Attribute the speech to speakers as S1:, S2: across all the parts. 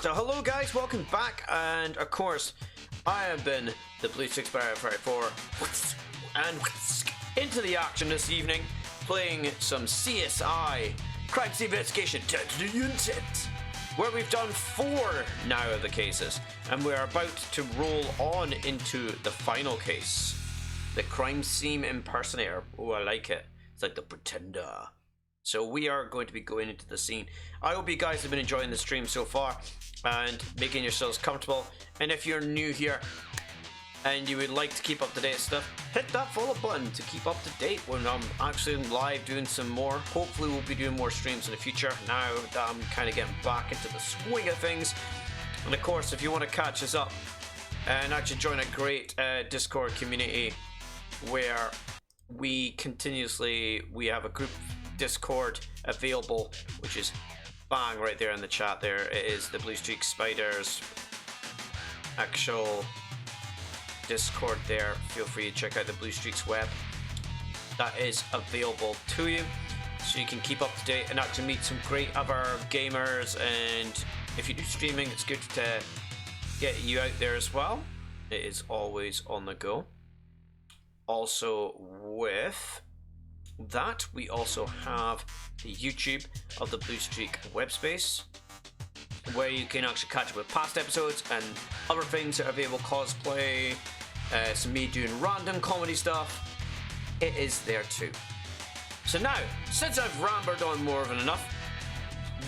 S1: So hello guys, welcome back, and of course, I have been the Blue Six Barrier 34, and into the action this evening, playing some CSI Crime Scene Investigation Deadly Intent, where we've done 4 now of the cases, and we're about to roll on into the final case, the Crime Scene Impersonator. Oh, I like it. It's like the Pretender. So we are going to be going into the scene. I hope you guys have been enjoying the stream so far and making yourselves comfortable. And if you're new here and you would like to keep up to date stuff, hit that follow button to keep up to date when I'm actually live doing some more. Hopefully we'll be doing more streams in the future now that I'm kind of getting back into the swing of things. And of course, if you want to catch us up and actually join a great Discord community where we have a group Discord available, which is bang right there in the chat there. It is the Blue Streak Spiders actual Discord there. Feel free to check out the Blue Streaks web. That is available to you, so you can keep up to date and actually meet some great other gamers. And if you do streaming, it's good to get you out there as well. It is always on the go. Also with that, we also have the YouTube of the Blue Streak web space, where you can actually catch up with past episodes and other things that are available, cosplay, some me doing random comedy stuff. It is there too. So now, since I've rambled on more than enough,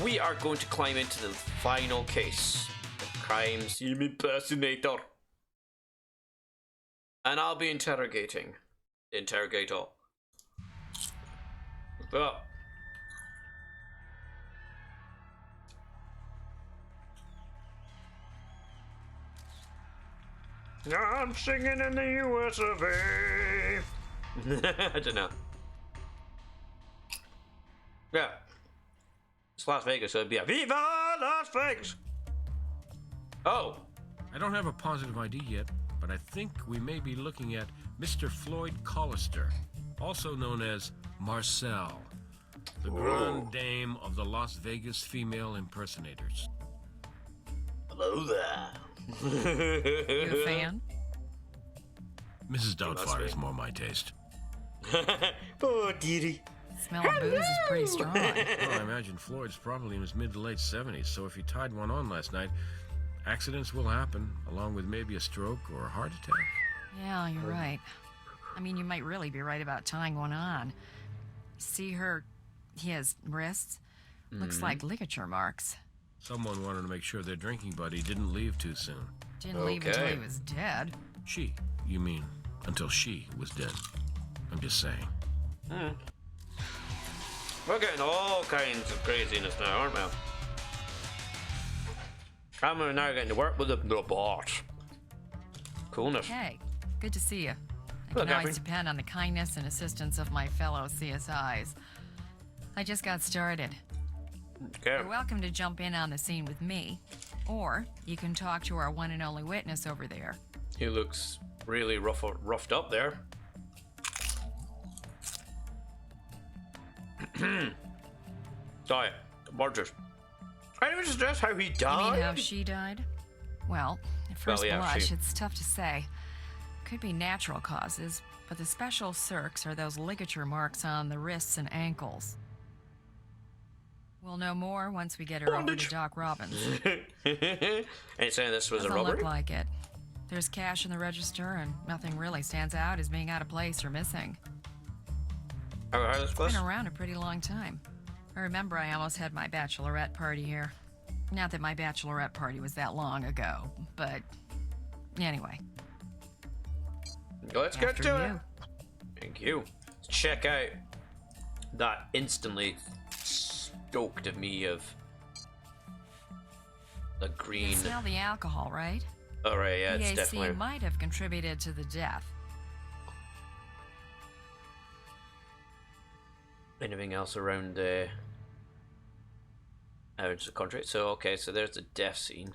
S1: we are going to climb into the final case, the Crime Scene Impersonator. And I'll be interrogating the interrogator. Oh. I'm singing in the US of A. I don't know. Yeah. It's Las Vegas, so it'd be a Viva Las Vegas! Oh.
S2: I don't have a positive ID yet, but I think we may be looking at Mr. Floyd Collister, also known as Marcel, the grande dame of the Las Vegas female impersonators.
S1: Hello there.
S3: You a fan?
S2: Mrs. Doubtfire is more my taste.
S1: Oh, dearie.
S3: Smell of booze is pretty strong.
S2: Well, I imagine Floyd's probably in his mid to late 70s, so if he tied one on last night, accidents will happen, along with maybe a stroke or a heart attack.
S3: Yeah, you're right. I mean, you might really be right about tying one on. See his wrists? Looks like ligature marks.
S2: Someone wanted to make sure their drinking buddy didn't leave too soon.
S3: Didn't leave until he was dead.
S2: She, you mean, until she was dead. I'm just saying.
S1: We're getting all kinds of craziness now, aren't we? I'm now getting to work with the bot. Coolness.
S3: Hey, good to see you. I
S1: Hello,
S3: can always
S1: Catherine.
S3: depend on the kindness and assistance of my fellow CSIs. I just got started.
S1: Okay.
S3: You're welcome to jump in on the scene with me, or you can talk to our one and only witness over there.
S1: He looks really roughed up there. Diet. Murders. Anyone suggest how he
S3: You
S1: died?
S3: mean how she died? Well, at first
S1: yeah,
S3: blush,
S1: she-
S3: it's tough to say. Could be natural causes, but the special circs are those ligature marks on the wrists and ankles. We'll know more once we get her over to Doc Robbins.
S1: Ain't saying this was a
S3: Doesn't
S1: robbery?
S3: look like it. There's cash in the register, and nothing really stands out as being out of place or missing.
S1: Oh, how this place?
S3: Been around a pretty long time. I remember I almost had my bachelorette party here. Not that my bachelorette party was that long ago, but anyway.
S1: Let's get
S3: After
S1: to
S3: you.
S1: it. Thank you. Let's check out that instantly stoked of me of the
S3: You
S1: green.
S3: smell the alcohol, right?
S1: All right, yeah, it's
S3: PAC
S1: definitely.
S3: might have contributed to the death.
S1: Anything else around the country? So okay, so there's the death scene.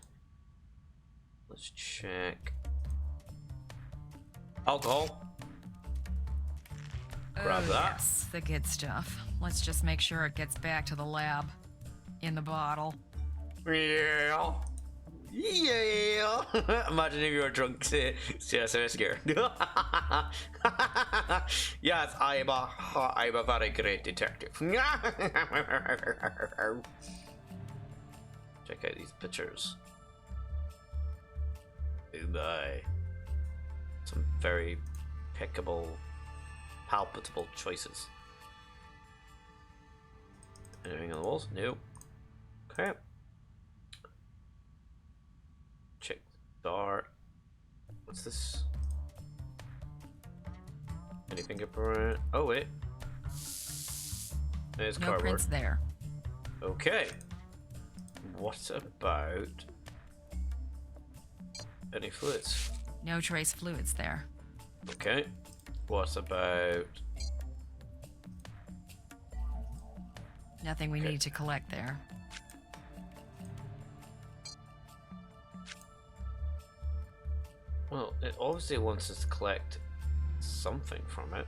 S1: Let's check. Alcohol. Grab
S3: Oh,
S1: that.
S3: yes, the good stuff. Let's just make sure it gets back to the lab. In the bottle.
S1: Yeah. Imagine if you were drunk, CSI gear. Yes, I'm a very great detective. Check out these pictures. Oh my. Some very pickable, palpable choices. Anything on the walls? Nope. Okay. Check the door. What's this? Any fingerprint? Oh wait. There's
S3: No
S1: cardboard.
S3: prints there.
S1: Okay. What about any fluids?
S3: No trace fluids there.
S1: Okay. What about...
S3: Nothing we
S1: Okay.
S3: need to collect there.
S1: Well, it obviously wants us to collect something from it.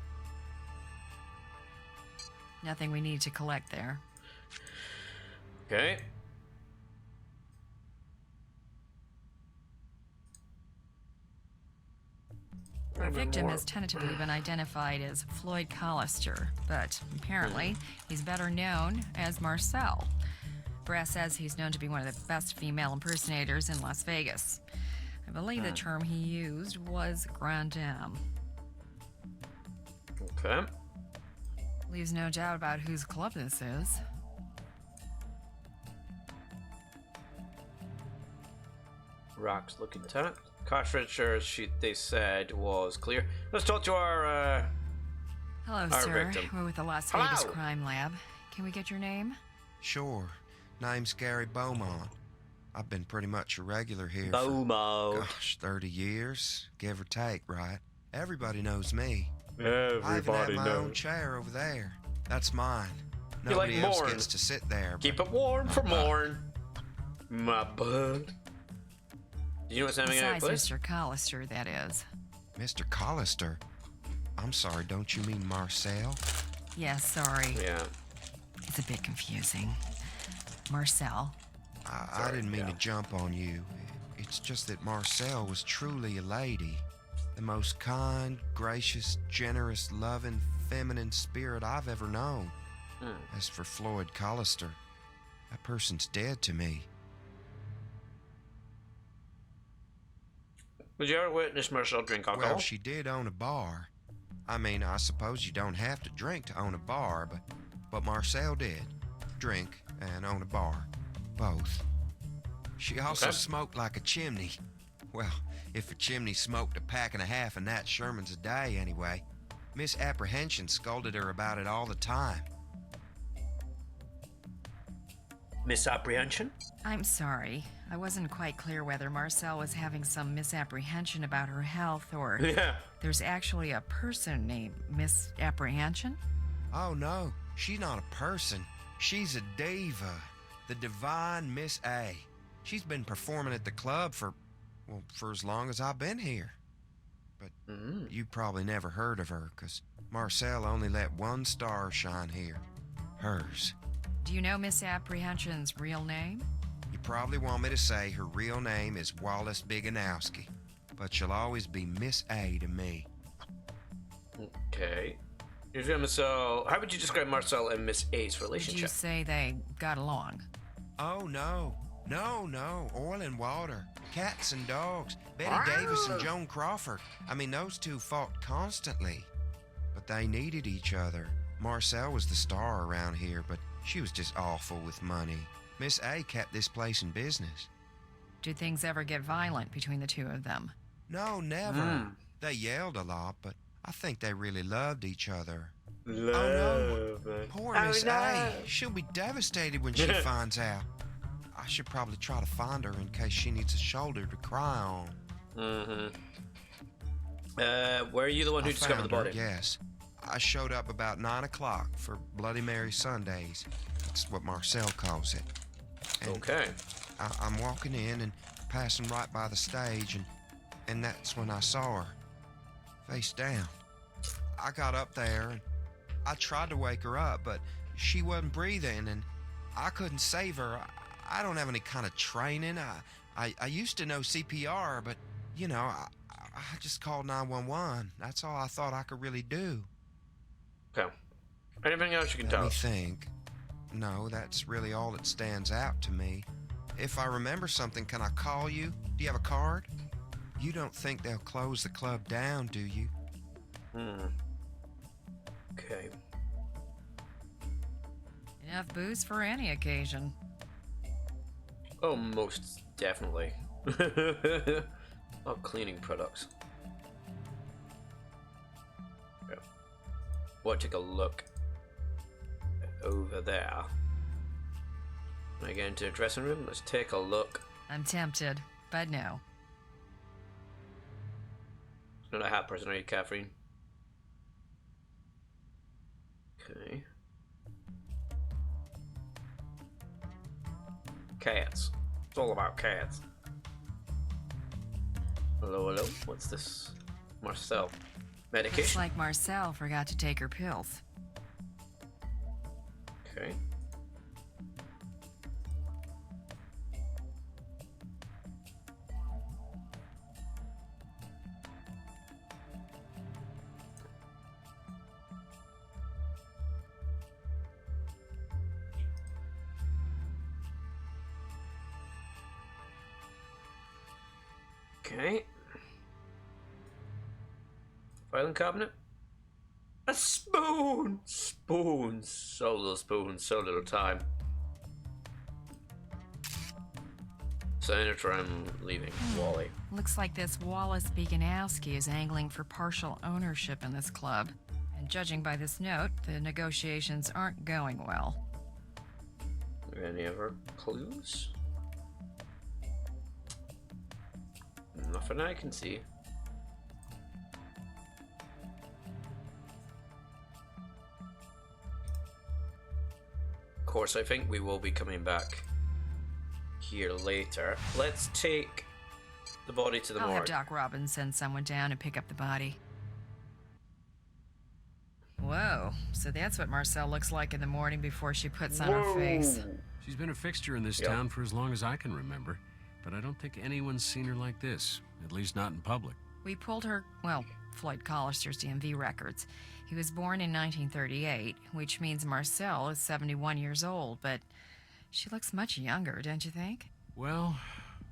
S3: Nothing we need to collect there.
S1: Okay.
S3: Our victim has tentatively been identified as Floyd Collister, but apparently he's better known as Marcel. Brass says he's known to be one of the best female impersonators in Las Vegas. I believe the term he used was Grand Dame.
S1: Okay.
S3: Leaves no doubt about whose club this is.
S1: Rocks look intact. Cash register, they said, was clear. Let's talk to our
S3: Hello,
S1: Our
S3: sir.
S1: victim.
S3: We're with the Las
S1: Hello.
S3: Vegas Crime Lab. Can we get your name?
S4: Sure. Name's Gary Beaumont. I've been pretty much a regular here
S1: Bomo.
S4: for, gosh, 30 years, give or take, right? Everybody knows me. I even have
S1: Everybody
S4: my own
S1: knows.
S4: chair over there. That's mine.
S1: You like
S4: Nobody else
S1: Morn?
S4: gets to sit there.
S1: Keep it warm for morn. My bud. Do you know what's happening at
S3: Besides
S1: place?
S3: Mr. Collister, that is.
S4: Mr. Collister. I'm sorry, don't you mean Marcel?
S3: Yes, sorry.
S1: Yeah.
S3: It's a bit confusing. Marcel.
S4: I
S1: Sorry,
S4: didn't mean
S1: yeah.
S4: to jump on you. It's just that Marcel was truly a lady. The most kind, gracious, generous, loving, feminine spirit I've ever known. As for Floyd Collister, that person's dead to me.
S1: Would you ever witness Marcel drink alcohol?
S4: Well, she did own a bar. I mean, I suppose you don't have to drink to own a bar, but Marcel did. Drink and own a bar. Both. She also
S1: Okay.
S4: smoked like a chimney. Well, if a chimney smoked a pack and a half of Nat Sherman's a day, anyway. Misapprehension scolded her about it all the time.
S1: Misapprehension?
S3: I'm sorry. I wasn't quite clear whether Marcel was having some misapprehension about her health or
S1: Yeah.
S3: there's actually a person named Misapprehension.
S4: Oh, no, she's not a person. She's a diva. The divine Miss A. She's been performing at the club for as long as I've been here. But you probably never heard of her, 'cause Marcel only let one star shine here. Hers.
S3: Do you know Misapprehension's real name?
S4: You probably want me to say her real name is Wallace Biganowski, but she'll always be Miss A to me.
S1: Okay. So, how would you describe Marcel and Miss A's
S3: Did you
S1: relationship?
S3: say they got along?
S4: Oh, no. No. Oil and water. Cats and dogs. Betty Davis and Joan Crawford. I mean, those two fought constantly. But they needed each other. Marcel was the star around here, but she was just awful with money. Miss A kept this place in business.
S3: Did things ever get violent between the two of them?
S4: No, never. They yelled a lot, but I think they really loved each other.
S1: Love.
S4: Poor Miss A. She'll be devastated when she finds out. I should probably try to find her in case she needs a shoulder to cry on.
S1: Were you the one who
S4: I
S1: discovered the
S4: found her,
S1: body?
S4: yes. I showed up about 9 o'clock for Bloody Mary Sundays. That's what Marcel calls it. And
S1: Okay.
S4: I'm walking in and passing right by the stage, and that's when I saw her, face down. I got up there, and I tried to wake her up, but she wasn't breathing, and I couldn't save her. I don't have any kind of training. I used to know CPR, but, you know, I just called 911. That's all I thought I could really do.
S1: Okay. Anything else you can
S4: Let
S1: tell
S4: me
S1: us?
S4: think. No, that's really all that stands out to me. If I remember something, can I call you? Do you have a card? You don't think they'll close the club down, do you?
S1: Okay.
S3: Enough booze for any occasion.
S1: Oh, most definitely. Oh, cleaning products. Yeah. We'll take a look over there. When I get into the dressing room, let's take a look.
S3: I'm tempted, but no.
S1: It's not a hat person, are you, Catherine? Okay. Cats. It's all about cats. Hello, hello. What's this? Marcel.
S3: Looks
S1: Medication.
S3: like Marcel forgot to take her pills.
S1: Okay. Okay. Filing cabinet. A spoon! Spoons. So little spoons, so little time. Senator, I'm leaving. Wally.
S3: Looks like this Wallace Beganowski is angling for partial ownership in this club. And judging by this note, the negotiations aren't going well.
S1: Any other clues? Nothing I can see. Of course, I think we will be coming back here later. Let's take the body to the
S3: I'll have
S1: morgue.
S3: Doc Robbins send someone down and pick up the body. Whoa, so that's what Marcel looks like in the morning before she puts on her face.
S2: She's been a fixture in this town for as long as I can remember, but I don't think anyone's seen her like this, at least not in public.
S3: We pulled her, well, Floyd Collister's DMV records. He was born in 1938, which means Marcel is 71 years old, but she looks much younger, don't you think?
S2: Well,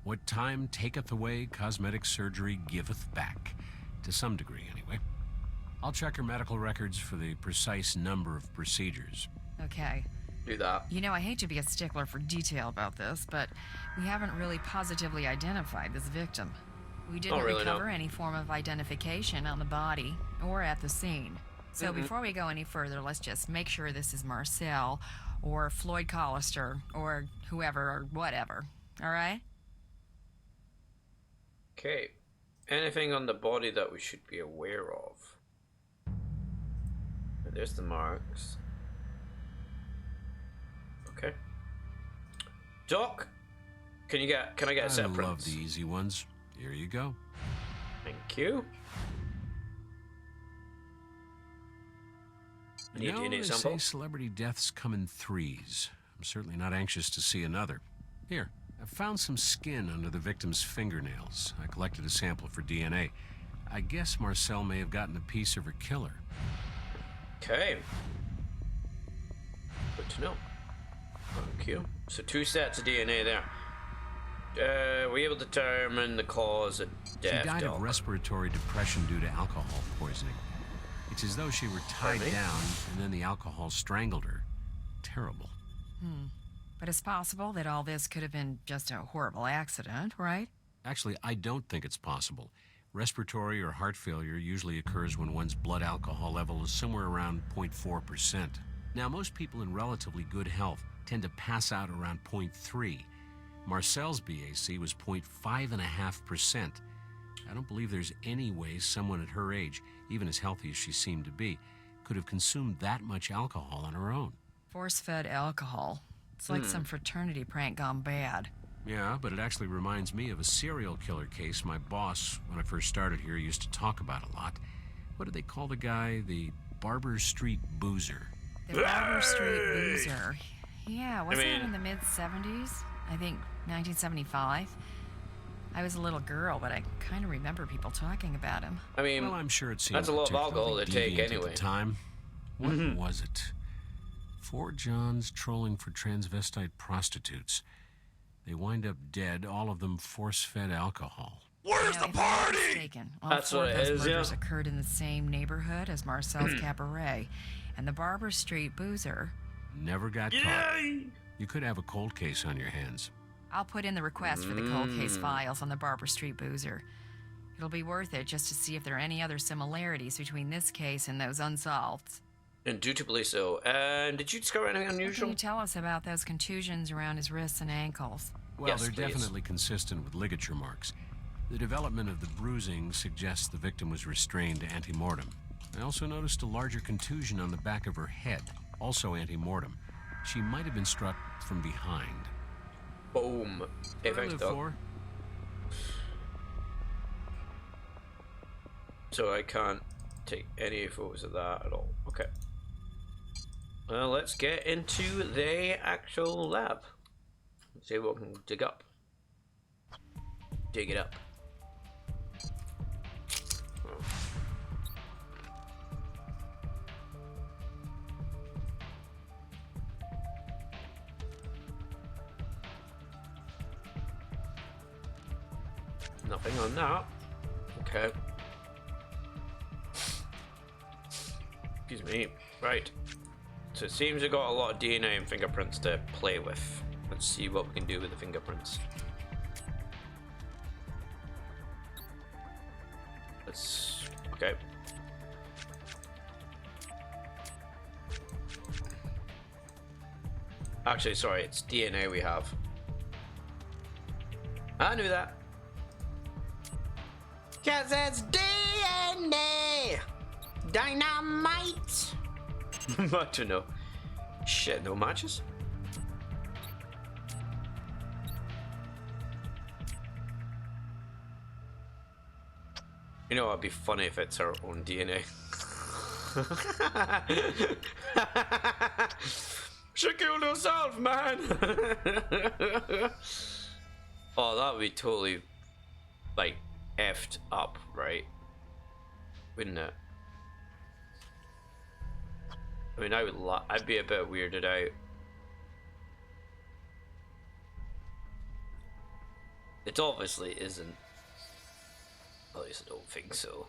S2: what time taketh away, cosmetic surgery giveth back. To some degree, anyway. I'll check her medical records for the precise number of procedures.
S3: Okay.
S1: Do that.
S3: You know, I hate to be a stickler for detail about this, but we haven't really positively identified this victim. We didn't
S1: really,
S3: recover
S1: no.
S3: any form of identification on the body or at the scene. So before we go any further, let's just make sure this is Marcel or Floyd Collister or whoever or whatever. All right?
S1: Okay. Anything on the body that we should be aware of? There's the marks. Okay. Doc, can I get a set of
S2: I love
S1: prints?
S2: the easy ones. Here you go.
S1: Thank you. I need a DNA
S2: They
S1: sample.
S2: say celebrity deaths come in threes. I'm certainly not anxious to see another. Here, I found some skin under the victim's fingernails. I collected a sample for DNA. I guess Marcel may have gotten a piece of her killer.
S1: Okay. Good to know. Thank you. So 2 sets of DNA there. Were you able to determine the cause of death?
S2: She died
S1: Doc?
S2: of respiratory depression due to alcohol poisoning. It's as though she were tied
S1: Pardon me?
S2: down and then the alcohol strangled her. Terrible.
S3: But it's possible that all this could have been just a horrible accident, right?
S2: Actually, I don't think it's possible. Respiratory or heart failure usually occurs when one's blood alcohol level is somewhere around 0.4%. Now, most people in relatively good health tend to pass out around 0.3. Marcel's BAC was 0.5%. I don't believe there's any way someone at her age, even as healthy as she seemed to be, could have consumed that much alcohol on her own.
S3: Force-fed alcohol. It's like some fraternity prank gone bad.
S2: Yeah, but it actually reminds me of a serial killer case my boss, when I first started here, used to talk about a lot. What did they call the guy? The Barber Street Boozer.
S3: The Barber Street Boozer. Yeah, wasn't
S1: mean-
S3: it in the mid-70s? I think 1975. I was a little girl, but I kind of remember people talking about him.
S1: I mean,
S2: Well, I'm sure it seemed
S1: that's a lot of alcohol to
S2: particularly
S1: take
S2: deviant
S1: anyway.
S2: At the time. What was it? 4 Johns trolling for transvestite prostitutes. They wind up dead, all of them force-fed alcohol.
S4: Where's the
S3: If I'm not
S4: party?
S3: mistaken, all
S1: That's
S3: 4
S1: what
S3: of
S1: it
S3: those
S1: is, yeah.
S3: murders occurred in the same neighborhood as Marcel's Cabaret, and the Barber Street boozer.
S2: Never got caught. You could have a cold case on your hands.
S3: I'll put in the request for the cold case files on the Barber Street boozer. It'll be worth it just to see if there are any other similarities between this case and those unsolved.
S1: Indubitably so. And did you discover anything
S3: What can
S1: unusual?
S3: you tell us about those contusions around his wrists and ankles?
S2: Well,
S1: Yes,
S2: they're
S1: please.
S2: definitely consistent with ligature marks. The development of the bruising suggests the victim was restrained ante-mortem. I also noticed a larger contusion on the back of her head, also ante-mortem. She might have been struck from behind.
S1: Boom. Hey,
S2: What do I
S1: thanks,
S2: live
S1: Doc.
S2: for?
S1: So I can't take any photos of that at all. Okay. Well, let's get into the actual lab. See what we can dig up. Dig it up. Oh. Nothing on that. Okay. Excuse me. Right. So it seems we've got a lot of DNA and fingerprints to play with. Let's see what we can do with the fingerprints. Let's... Okay. Actually, sorry, it's DNA we have. I knew that. Cause it's DNA! Dynamite! I don't know. Shit, no matches? You know, it'd be funny if it's our own DNA. She killed herself, man! Oh, that would be totally, like, effed up, right? Wouldn't it? I mean, I'd be a bit weirded out. It obviously isn't. At least I don't think so.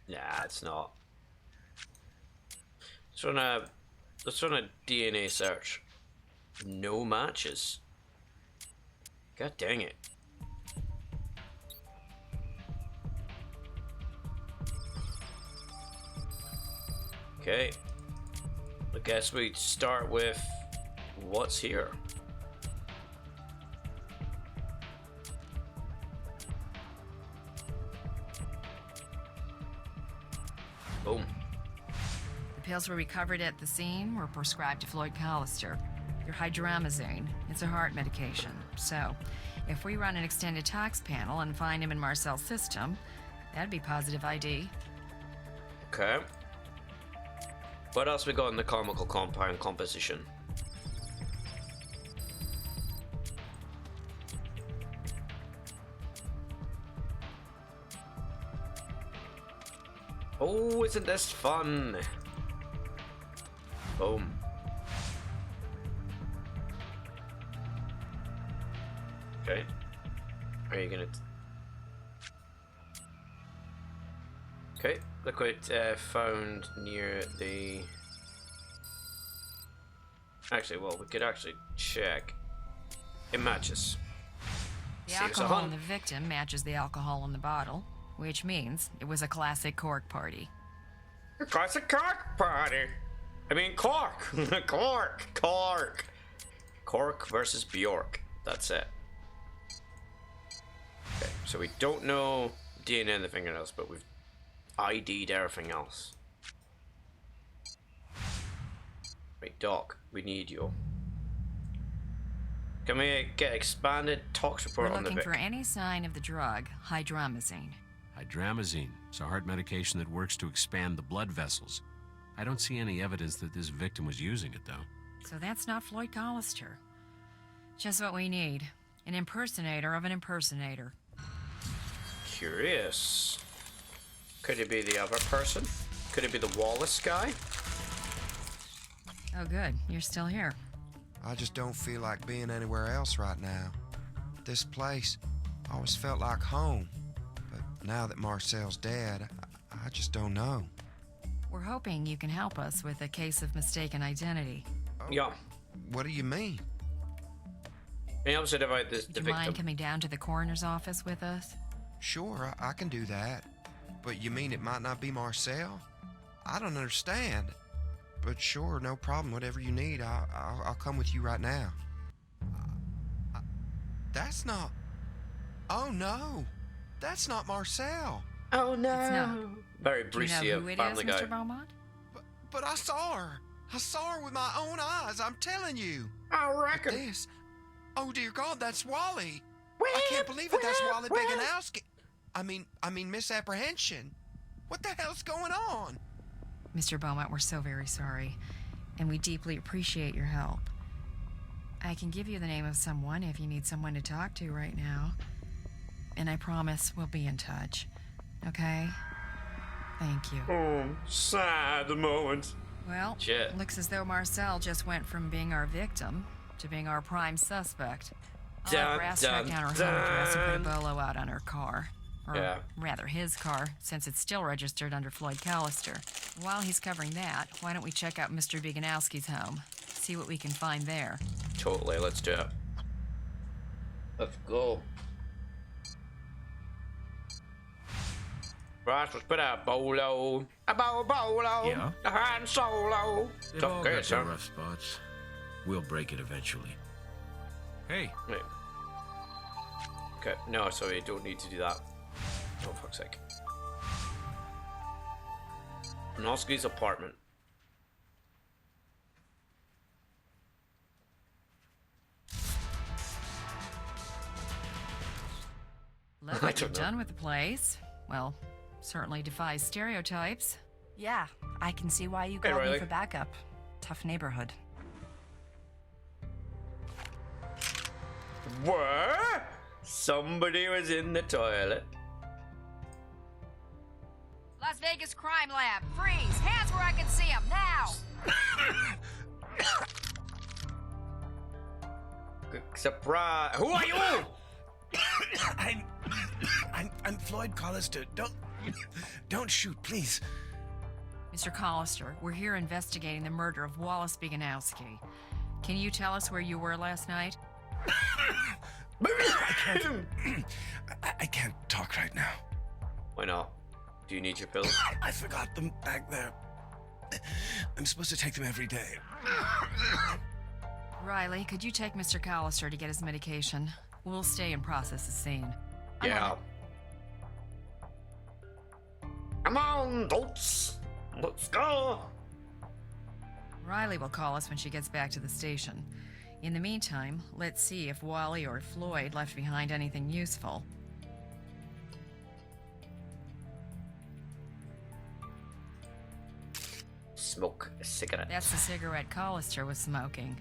S1: Nah, it's not. Let's run a DNA search. No matches. God dang it. Okay. I guess we start with what's here. Boom.
S3: The pills we recovered at the scene were prescribed to Floyd Collister. They're hydramazine. It's a heart medication. So, if we run an extended tox panel and find him in Marcel's system, that'd be positive ID.
S1: Okay. What else we got in the chemical compound composition? Oh, isn't this fun? Boom. Okay. Are you gonna... Okay, liquid found near the... Actually, well, we could actually check. It matches.
S3: The
S1: See, it's a
S3: alcohol
S1: hun-
S3: in the victim matches the alcohol in the bottle, which means it was a classic cork party.
S1: Classic cork party. I mean, cork. Cork. Cork versus Bjork. That's it. Okay, so we don't know DNA in the fingernails, but we've ID'd everything else. Wait, Doc, we need you. Can we get expanded tox report
S3: We're
S1: on the
S3: looking
S1: Vic?
S3: for any sign of the drug, hydramazine.
S2: Hydramazine. It's a heart medication that works to expand the blood vessels. I don't see any evidence that this victim was using it, though.
S3: So that's not Floyd Collister. Just what we need. An impersonator of an impersonator.
S1: Curious. Could it be the other person? Could it be the Wallace guy?
S3: Oh, good. You're still here.
S4: I just don't feel like being anywhere else right now. This place always felt like home. But now that Marcel's dead, I just don't know.
S3: We're hoping you can help us with a case of mistaken identity.
S1: Yeah.
S4: What do you mean?
S1: And also about this, the
S3: Would you mind
S1: victim.
S3: coming down to the coroner's office with us?
S4: Sure, I can do that. But you mean it might not be Marcel? I don't understand. But sure, no problem. Whatever you need, I'll come with you right now. That's not... Oh, no. That's not Marcel.
S1: Oh no!
S3: It's not.
S1: Very
S3: Do you know
S1: Bricia,
S3: who it is,
S1: Family Guy.
S3: Mr. Beaumont?
S4: But I saw her. I saw her with my own eyes. I'm telling you.
S1: I reckon.
S4: This... Oh, dear God, that's Wally. I can't believe it. That's Wally Biganowski. I mean, misapprehension. What the hell's going on?
S3: Mr. Beaumont, we're so very sorry, and we deeply appreciate your help. I can give you the name of someone if you need someone to talk to right now. And I promise we'll be in touch. Okay? Thank you.
S1: Oh, sad moment.
S3: Well,
S1: Shit.
S3: looks as though Marcel just went from being our victim to being our prime suspect. I'll
S1: Dun,
S3: have Brass
S1: dun,
S3: track down her home address and put a
S1: dun.
S3: bolo out on her car. Or
S1: Yeah.
S3: rather, his car, since it's still registered under Floyd Collister. While he's covering that, why don't we check out Mr. Biganowski's home? See what we can find there.
S1: Totally, let's do it. Let's go. Right, let's put a bolo. A bolo.
S2: Yeah?
S1: A Han Solo.
S2: They've all
S1: Okay,
S2: got their
S1: sir.
S2: rough spots. We'll break it eventually. Hey,
S1: Wait. Okay, no, sorry, you don't need to do that. Oh, fuck's sake. Noski's apartment.
S3: Look
S1: I
S3: what you've
S1: don't know.
S3: done with the place. Well, certainly defies stereotypes.
S5: Yeah, I can see why you
S1: Hey,
S5: called
S1: Riley.
S5: me for backup. Tough neighborhood.
S1: What? Somebody was in the toilet.
S3: Las Vegas Crime Lab, freeze! Hands where I can see them, now!
S1: Surprise! Who are you?
S6: I'm Floyd Collister. Don't shoot, please.
S3: Mr. Collister, we're here investigating the murder of Wallace Biganowski. Can you tell us where you were last night?
S6: I can't talk right now.
S1: Why not? Do you need your pills?
S6: I forgot them back there. I'm supposed to take them every day.
S3: Riley, could you take Mr. Collister to get his medication? We'll stay and process the scene.
S1: Yeah. Come on, dolts. Let's go.
S3: Riley will call us when she gets back to the station. In the meantime, let's see if Wally or Floyd left behind anything useful.
S1: Smoke a cigarette.
S3: That's the cigarette Collister was smoking.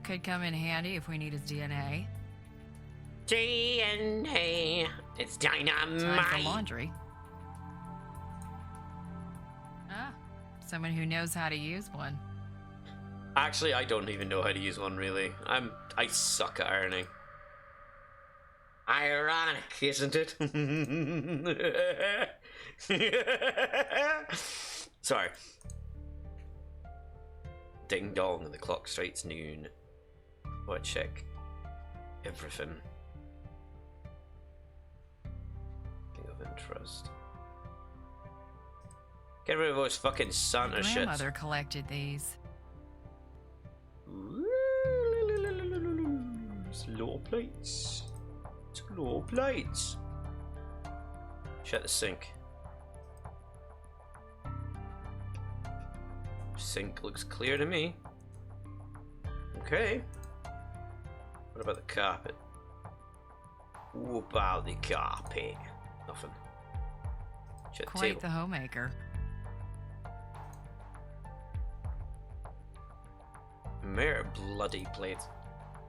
S3: Could come in handy if we need his DNA.
S1: DNA. It's
S3: Time for
S1: dynamite.
S3: laundry. Ah, someone who knows how to use one.
S1: Actually, I don't even know how to use one really. I suck at ironing. Ironic, isn't it? Sorry. Ding dong, and the clock strikes noon. What check? Everything. Thing of interest. Get rid of those fucking Santa shit.
S3: Grandmother collected these.
S1: Slow plates. Slow plates. Shut the sink. Sink looks clear to me. Okay. What about the carpet? What about the carpet? Nothing. Shut the
S3: Quite
S1: table.
S3: the homemaker.
S1: Mere bloody plate.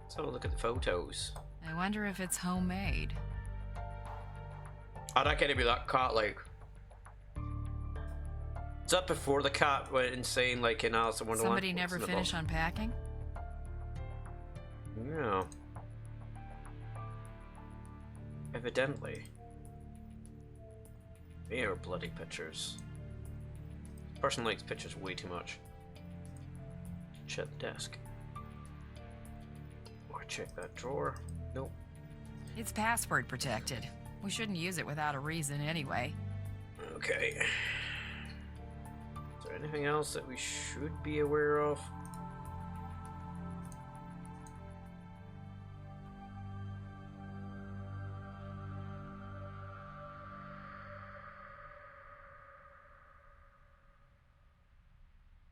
S1: Let's have a look at the photos.
S3: I wonder if it's homemade.
S1: Oh, that can't be that cat, like. Is that before the cat went insane, like in Alice in Wonderland?
S3: Somebody never finished unpacking?
S1: Yeah. Evidently. Mere bloody pictures. Person likes pictures way too much. Check the desk. Or check that drawer. Nope.
S3: It's password protected. We shouldn't use it without a reason anyway.
S1: Okay. Is there anything else that we should be aware of?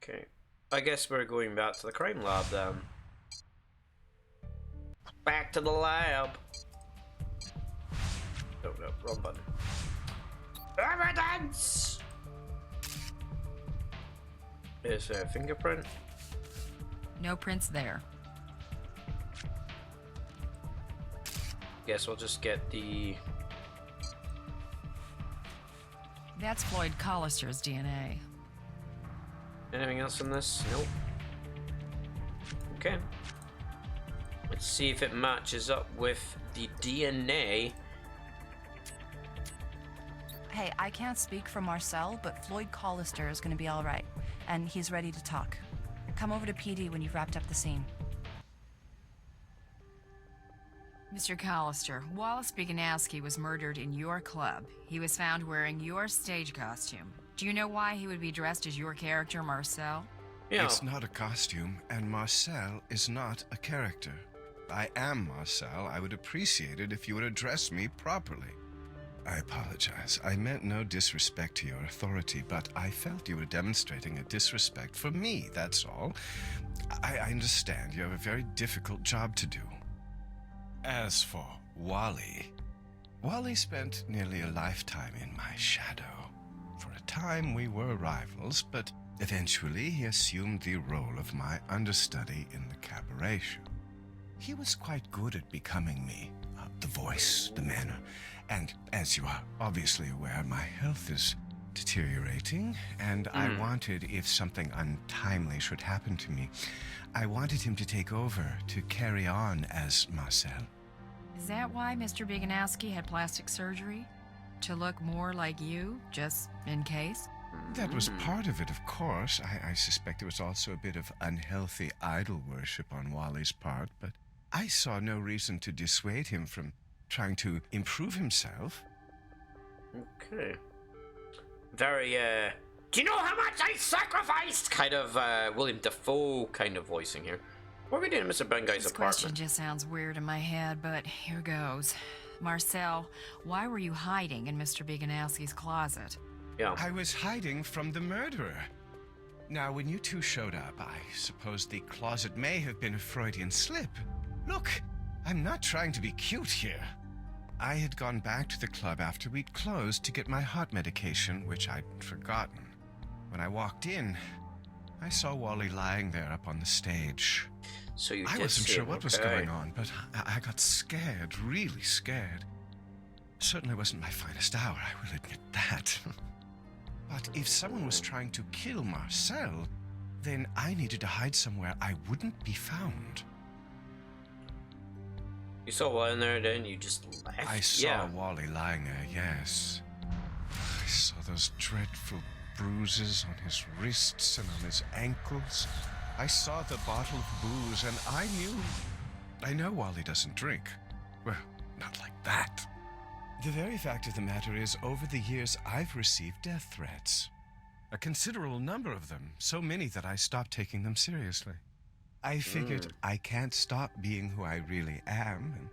S1: Okay. I guess we're going back to the crime lab then. Back to the lab. Oh no, wrong button. Evidence! Is a fingerprint?
S3: No prints there.
S1: Guess we'll just get the...
S3: That's Floyd Collister's DNA.
S1: Anything else in this? Nope. Okay. Let's see if it matches up with the DNA.
S5: Hey, I can't speak for Marcel, but Floyd Collister is going to be all right, and he's ready to talk. Come over to PD when you've wrapped up the scene.
S3: Mr. Collister, Wallace Biganowski was murdered in your club. He was found wearing your stage costume. Do you know why he would be dressed as your character, Marcel?
S1: Yeah.
S6: It's not a costume, and Marcel is not a character. I am Marcel. I would appreciate it if you would address me properly. I apologize. I meant no disrespect to your authority, but I felt you were demonstrating a disrespect for me, that's all. I understand you have a very difficult job to do. As for Wally, Wally spent nearly a lifetime in my shadow. For a time we were rivals, but eventually he assumed the role of my understudy in the cabaret show. He was quite good at becoming me, the voice, the manner, and as you are obviously aware, my health is deteriorating, and I wanted, if something untimely should happen to me, I wanted him to take over, to carry on as Marcel.
S3: Is that why Mr. Biganowski had plastic surgery? To look more like you, just in case?
S6: That was part of it, of course. I suspect it was also a bit of unhealthy idol worship on Wally's part, but I saw no reason to dissuade him from trying to improve himself.
S1: Okay. Very, do you know how much I sacrificed? Kind of, William Dafoe kind of voicing here. What are we doing in Mr. Benguy's
S3: This question
S1: apartment?
S3: just sounds weird in my head, but here goes. Marcel, why were you hiding in Mr. Biganowski's closet?
S1: Yeah.
S6: I was hiding from the murderer. Now, when you two showed up, I suppose the closet may have been a Freudian slip. Look, I'm not trying to be cute here. I had gone back to the club after we'd closed to get my heart medication, which I'd forgotten. When I walked in, I saw Wally lying there up on the stage.
S1: So you
S6: I
S1: did
S6: wasn't
S1: see
S6: sure
S1: him,
S6: what was
S1: okay.
S6: going on, but I got scared, really scared. Certainly wasn't my finest hour, I will admit that. But if someone was trying to kill Marcel, then I needed to hide somewhere I wouldn't be found.
S1: You saw Wally in there, then you just left?
S6: I saw
S1: Yeah.
S6: Wally lying there, yes. I saw those dreadful bruises on his wrists and on his ankles. I saw the bottle of booze, and I know Wally doesn't drink. Well, not like that. The very fact of the matter is, over the years, I've received death threats. A considerable number of them, so many that I stopped taking them seriously. I figured I can't stop being who I really am, and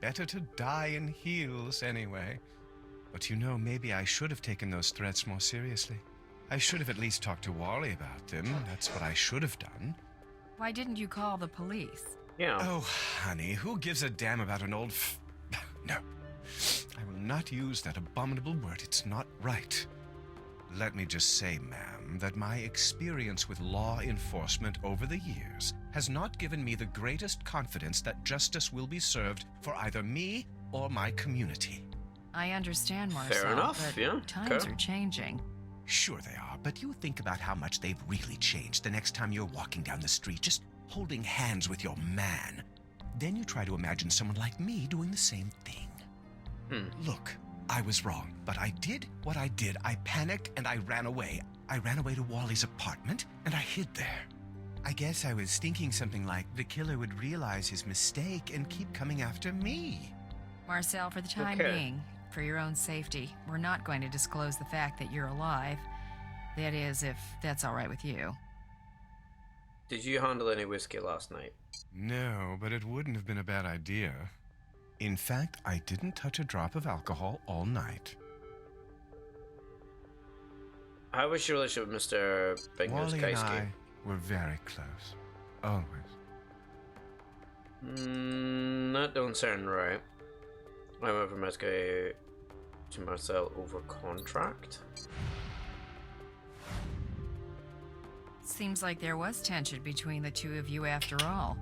S6: better to die in heels anyway. But you know, maybe I should have taken those threats more seriously. I should have at least talked to Wally about them. That's what I should have done.
S3: Why didn't you call the police?
S1: Yeah.
S6: Oh, honey, who gives a damn about an old No. I will not use that abominable word. It's not right. Let me just say, ma'am, that my experience with law enforcement over the years has not given me the greatest confidence that justice will be served for either me or my community.
S3: I understand, Marcel.
S1: Fair enough,
S3: but
S1: yeah,
S3: times
S1: okay.
S3: are changing.
S6: Sure they are, but you think about how much they've really changed the next time you're walking down the street, just holding hands with your man. Then you try to imagine someone like me doing the same thing. Look, I was wrong, but I did what I did. I panicked and I ran away. I ran away to Wally's apartment and I hid there. I guess I was thinking something like the killer would realize his mistake and keep coming after me.
S3: Marcel, for the time
S1: Okay.
S3: being, for your own safety, we're not going to disclose the fact that you're alive. That is, if that's all right with you.
S1: Did you handle any whiskey last night?
S6: No, but it wouldn't have been a bad idea. In fact, I didn't touch a drop of alcohol all night.
S1: How was your relationship with Mr.
S6: Wally and
S1: Bingoskowski?
S6: I were very close. Always.
S1: That don't sound right. I went from SK to Marcel over contract.
S3: Seems like there was tension between the two of you after all.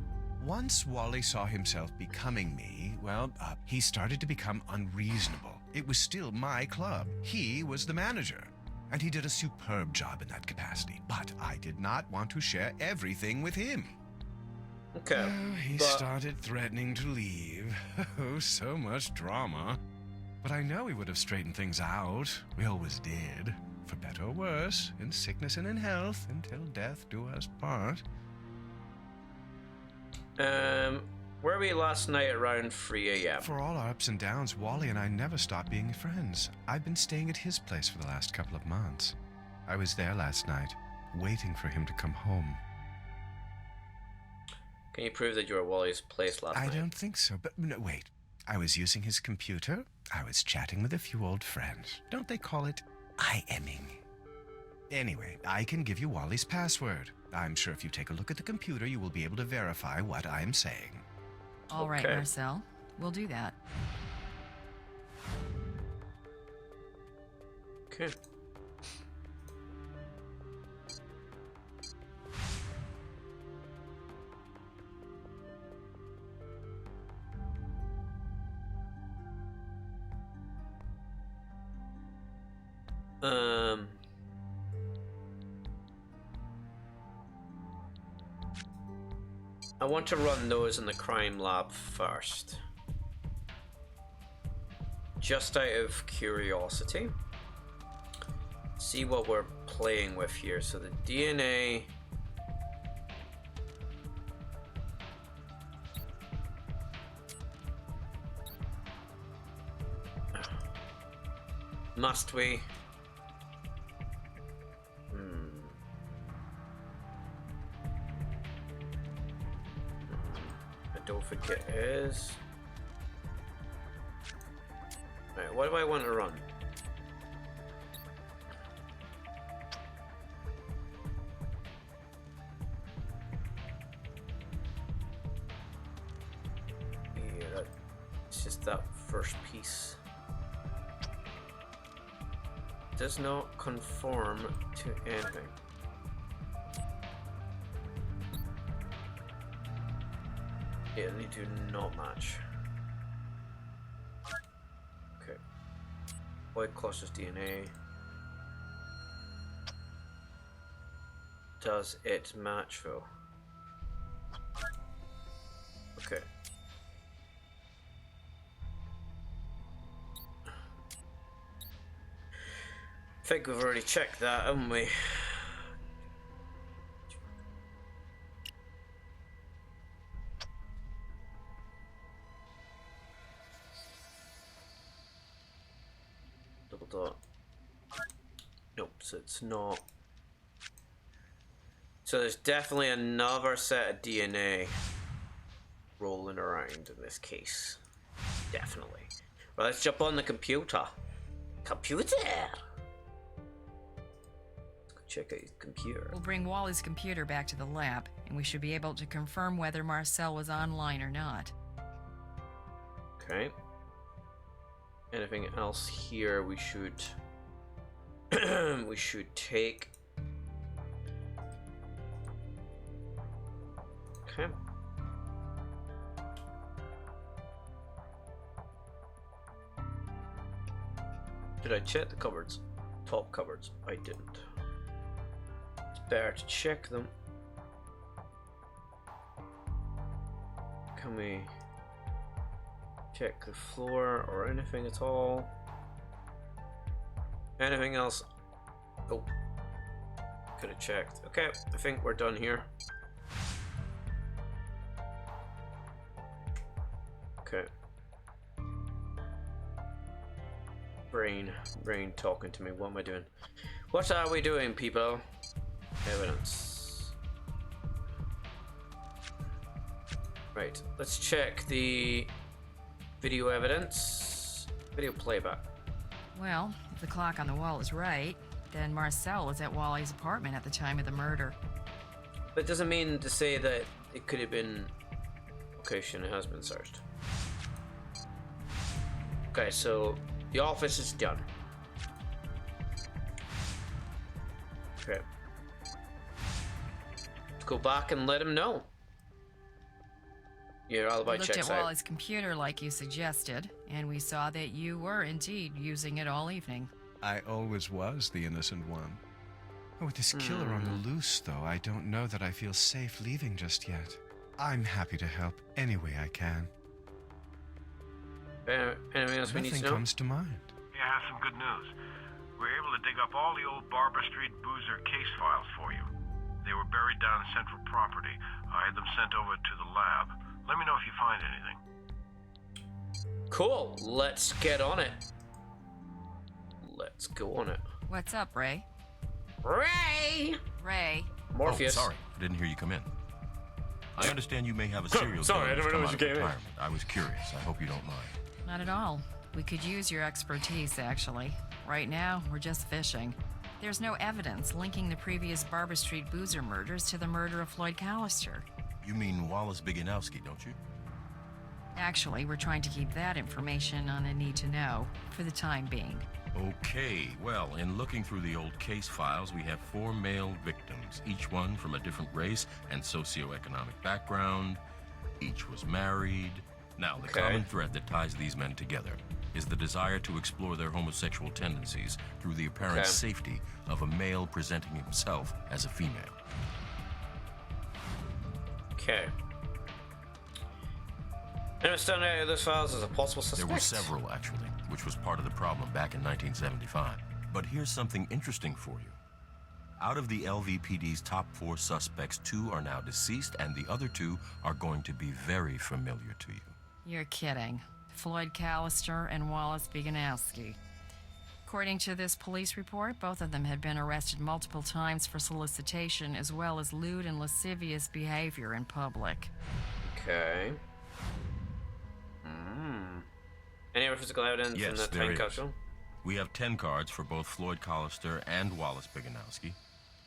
S6: Once Wally saw himself becoming me, well, he started to become unreasonable. It was still my club. He was the manager. And he did a superb job in that capacity. But I did not want to share everything with him.
S1: Okay.
S6: He
S1: but
S6: started threatening to leave. Oh, so much drama. But I know he would have straightened things out. We always did. For better or worse, in sickness and in health, until death do us part.
S1: where were we last night around 3 a.m.?
S6: For all our ups and downs, Wally and I never stopped being friends. I've been staying at his place for the last couple of months. I was there last night, waiting for him to come home.
S1: Can you prove that you were at Wally's place last
S6: I
S1: night?
S6: don't think so, but no, wait. I was using his computer. I was chatting with a few old friends. Don't they call it IMing? Anyway, I can give you Wally's password. I'm sure if you take a look at the computer, you will be able to verify what I'm saying.
S3: All right,
S1: Okay.
S3: Marcel. We'll do that.
S1: Okay. I want to run those in the crime lab first. Just out of curiosity. See what we're playing with here. So the DNA. Must we? I don't think it is. Right, what do I want to run? Yeah, it's just that first piece. Does not conform to anything. Yeah, they do not match. Okay. White clusters DNA. Does it match though? Okay. I think we've already checked that, haven't we? Double dot. Nope, so it's not. So there's definitely another set of DNA rolling around in this case. Definitely. Well, let's jump on the computer. Computer! Check out his computer.
S3: We'll bring Wally's computer back to the lab, and we should be able to confirm whether Marcel was online or not.
S1: Okay. Anything else here we should we should take. Okay. Did I check the cupboards? Top cupboards. I didn't. It's better to check them. Can we check the floor or anything at all? Anything else? Oh. Could have checked. Okay, I think we're done here. Okay. Brain talking to me. What am I doing? What are we doing, people? Evidence. Right, let's check the video evidence. Video playback.
S3: Well, if the clock on the wall is right, then Marcel was at Wally's apartment at the time of the murder.
S1: But it doesn't mean to say that it could have been location has been searched. Okay, so the office is done. Okay. Let's go back and let him know. Your alibi
S3: We looked
S1: checks
S3: at
S1: out.
S3: Wally's computer like you suggested, and we saw that you were indeed using it all evening.
S6: I always was the innocent one. Oh, with this killer on the loose, though, I don't know that I feel safe leaving just yet. I'm happy to help any way I can.
S1: Anything else we need to
S6: Nothing
S1: know?
S6: comes to mind.
S7: Yeah, I have some good news. We were able to dig up all the old Barbara Street Boozer case files for you. They were buried down in Central Property. I had them sent over to the lab. Let me know if you find anything.
S1: Cool. Let's get on it. Let's go on it.
S3: What's up, Ray?
S1: Ray!
S3: Ray,
S1: Morpheus.
S8: Oh, sorry. I didn't hear you come in. I understand you may have a serial
S1: Sorry, I
S8: killer
S1: didn't
S8: who's
S1: know
S8: come
S1: you
S8: out of
S1: came in.
S8: retirement. I was curious. I hope you don't mind.
S3: not at all. We could use your expertise, actually. Right now, we're just fishing. There's no evidence linking the previous Barbara Street Boozer murders to the murder of Floyd Callister.
S8: You mean Wallace Biganowski, don't you?
S3: Actually, we're trying to keep that information on a need-to-know for the time being.
S8: Okay, well, in looking through the old case files, we have 4 male victims, each one from a different race and socioeconomic background. Each was married. Now, the
S1: Okay.
S8: common thread that ties these men together is the desire to explore their homosexual tendencies through the apparent
S1: Okay.
S8: safety of a male presenting himself as a female.
S1: Okay. Anyone stand out of those files as a possible
S8: There
S1: suspect?
S8: were several, actually, which was part of the problem back in 1975. But here's something interesting for you. Out of the LVPD's top 4 suspects, 2 are now deceased, and the other 2 are going to be very familiar to you.
S3: You're kidding. Floyd Callister and Wallace Biganowski. According to this police report, both of them had been arrested multiple times for solicitation as well as lewd and lascivious behavior in public.
S1: Okay. Any other physical evidence in
S8: Yes,
S1: that
S8: there
S1: time
S8: is.
S1: capsule?
S8: We have 10 cards for both Floyd Collister and Wallace Biganowski,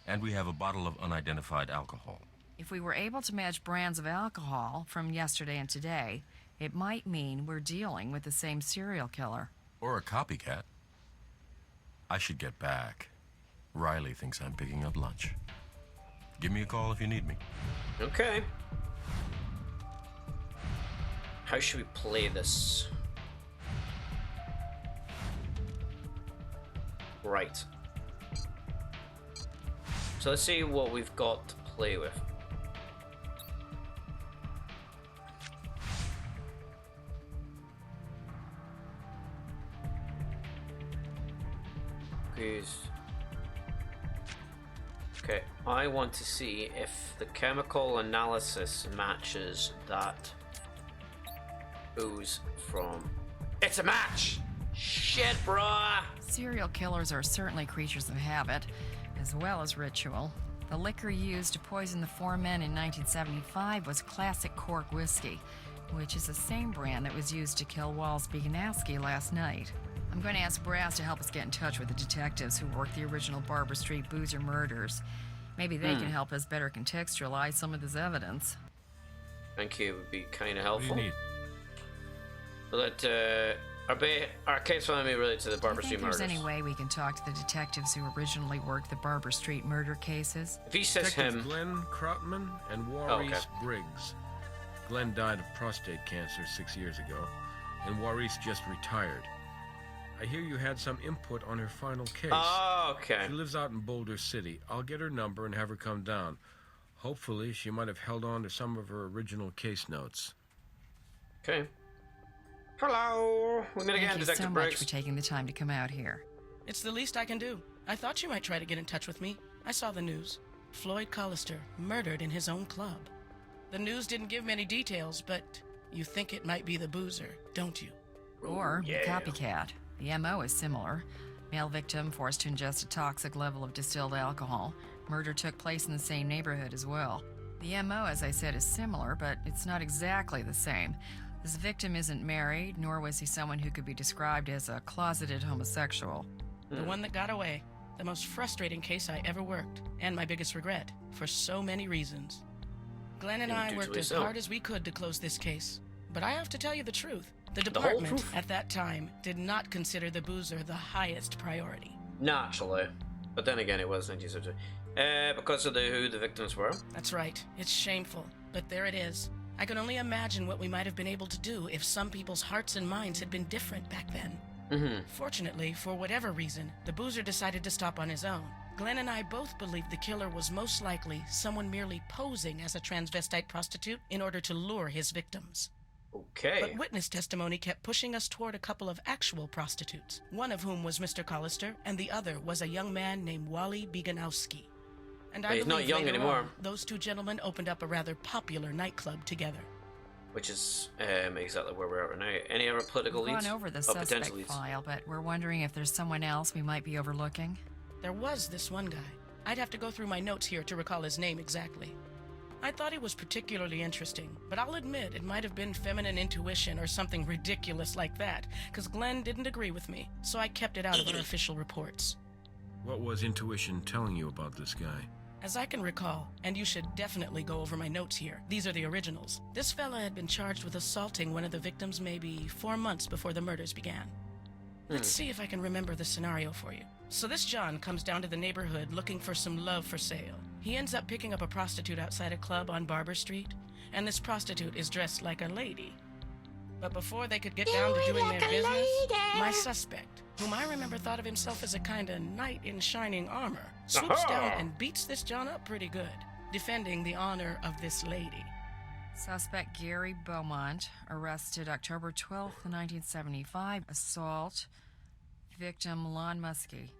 S8: and we have a bottle of unidentified alcohol.
S3: If we were able to match brands of alcohol from yesterday and today, it might mean we're dealing with the same serial killer.
S8: Or a copycat. I should get back. Riley thinks I'm picking up lunch. Give me a call if you need me.
S1: Okay. How should we play this? Right. So let's see what we've got to play with. Please. Okay, I want to see if the chemical analysis matches that ooze from. It's a match! Shit, bruh!
S3: Serial killers are certainly creatures of habit, as well as ritual. The liquor used to poison the 4 men in 1975 was classic cork whiskey, which is the same brand that was used to kill Wallace Biganowski last night. I'm going to ask Brass to help us get in touch with the detectives who worked the original Barbara Street Boozer murders. Maybe they can help us better contextualize some of this evidence.
S1: Thank you, it would be kind of
S2: What do you
S1: helpful.
S2: need?
S1: But Our case file may relate to the
S3: Do you
S1: Barber
S3: think
S1: Street
S3: there's
S1: murders.
S3: any way we can talk to the detectives who originally worked the Barber Street murder cases?
S1: If he says
S2: Detectives
S1: him,
S2: Glenn Krautman and
S1: Oh, okay.
S2: Maurice Briggs. Glenn died of prostate cancer 6 years ago, and Maurice just retired. I hear you had some input on her final case.
S1: oh, okay.
S2: She lives out in Boulder City. I'll get her number and have her come down. Hopefully, she might have held on to some of her original case notes.
S1: Okay. Hello. We met again,
S3: Thank you
S1: Detective
S3: so much
S1: Briggs.
S3: for taking the time to come out here.
S9: It's the least I can do. I thought you might try to get in touch with me. I saw the news. Floyd Collister, murdered in his own club. The news didn't give many details, but you think it might be the boozer, don't you?
S3: Or
S1: yeah.
S3: copycat. The MO is similar. Male victim forced to ingest a toxic level of distilled alcohol. Murder took place in the same neighborhood as well. The MO, as I said, is similar, but it's not exactly the same. This victim isn't married, nor was he someone who could be described as a closeted homosexual.
S9: The one that got away. The most frustrating case I ever worked, and my biggest regret, for so many reasons. Glenn and I worked as hard as we could to close this case. But I have to tell you the truth. The
S1: whole
S9: department
S1: truth?
S9: at that time did not consider the boozer the highest priority.
S1: Naturally. But then again, it was 1970. Because of who the victims were.
S9: That's right. It's shameful, but there it is. I can only imagine what we might have been able to do if some people's hearts and minds had been different back then. Fortunately, for whatever reason, the boozer decided to stop on his own. Glenn and I both believed the killer was most likely someone merely posing as a transvestite prostitute in order to lure his victims.
S1: Okay.
S9: But witness testimony kept pushing us toward a couple of actual prostitutes, one of whom was Mr. Collister, and the other was a young man named Wally Biganowski. And I
S1: He's
S9: believe
S1: not young
S9: later
S1: anymore.
S9: on, those two gentlemen opened up a rather popular nightclub together.
S1: Which is exactly where we're at right now. Any other political
S3: We've
S1: leads?
S3: gone over the
S1: Oh, potential
S3: suspect
S1: leads.
S3: file, but we're wondering if there's someone else we might be overlooking.
S9: There was this one guy. I'd have to go through my notes here to recall his name exactly. I thought he was particularly interesting, but I'll admit it might have been feminine intuition or something ridiculous like that, because Glenn didn't agree with me, so I kept it out of our official reports.
S2: What was intuition telling you about this guy?
S9: As I can recall, and you should definitely go over my notes here, these are the originals. This fella had been charged with assaulting one of the victims maybe 4 months before the murders began. Let's see if I can remember the scenario for you. So this John comes down to the neighborhood looking for some love for sale. He ends up picking up a prostitute outside a club on Barber Street, and this prostitute is dressed like a lady. But before they could get down to doing their business, my suspect, whom I remember thought of himself as a kind of knight in shining armor, swoops down and beats this John up pretty good, defending the honor of this lady.
S3: Suspect Gary Beaumont, arrested October 12th, 1975, assault. Victim Lon Muskie.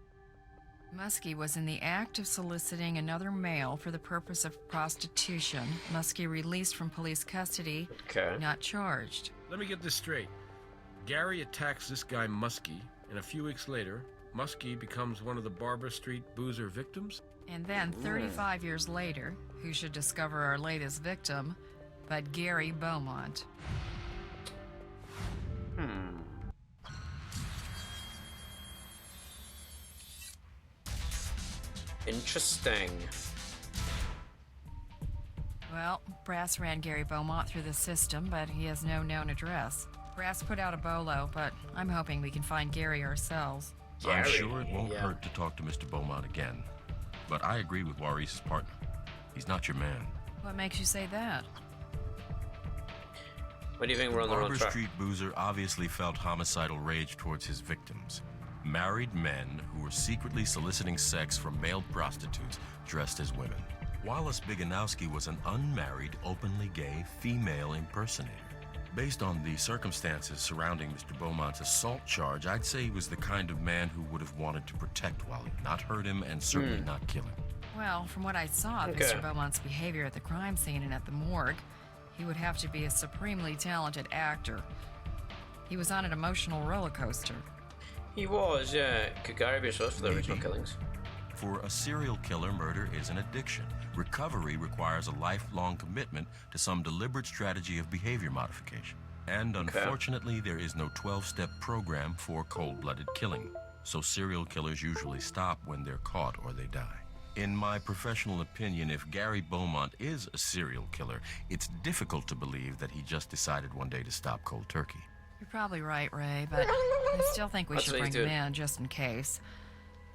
S3: Muskie was in the act of soliciting another male for the purpose of prostitution. Muskie released from police custody,
S1: Okay.
S3: not charged.
S2: Let me get this straight. Gary attacks this guy Muskie, and a few weeks later, Muskie becomes one of the Barber Street boozer victims?
S3: And then, 35 years later, who should discover our latest victim but Gary Beaumont?
S1: Interesting.
S3: Well, Brass ran Gary Beaumont through the system, but he has no known address. Brass put out a bolo, but I'm hoping we can find Gary ourselves.
S8: I'm
S1: Gary,
S8: sure it won't
S1: yeah.
S8: hurt to talk to Mr. Beaumont again. But I agree with Maurice's partner. He's not your man.
S3: What makes you say that?
S1: What do you think we're on the wrong
S8: Barber
S1: track?
S8: Street boozer obviously felt homicidal rage towards his victims. Married men who were secretly soliciting sex from male prostitutes dressed as women. Wallace Biganowski was an unmarried, openly gay female impersonator. Based on the circumstances surrounding Mr. Beaumont's assault charge, I'd say he was the kind of man who would have wanted to protect Wally, not hurt him, and certainly not kill him.
S3: Well, from what I saw of
S1: Okay.
S3: Mr. Beaumont's behavior at the crime scene and at the morgue, he would have to be a supremely talented actor. He was on an emotional roller coaster.
S1: He was, yeah. Could Gary be responsible for the original
S8: Maybe.
S1: killings?
S8: For a serial killer, murder is an addiction. Recovery requires a lifelong commitment to some deliberate strategy of behavior modification. And unfortunately, there is no 12-step program for cold-blooded killing. So serial killers usually stop when they're caught or they die. In my professional opinion, if Gary Beaumont is a serial killer, it's difficult to believe that he just decided one day to stop cold turkey.
S3: You're probably right, Ray, but I still think we
S1: That's
S3: should
S1: what he's
S3: bring him
S1: doing.
S3: in just in case.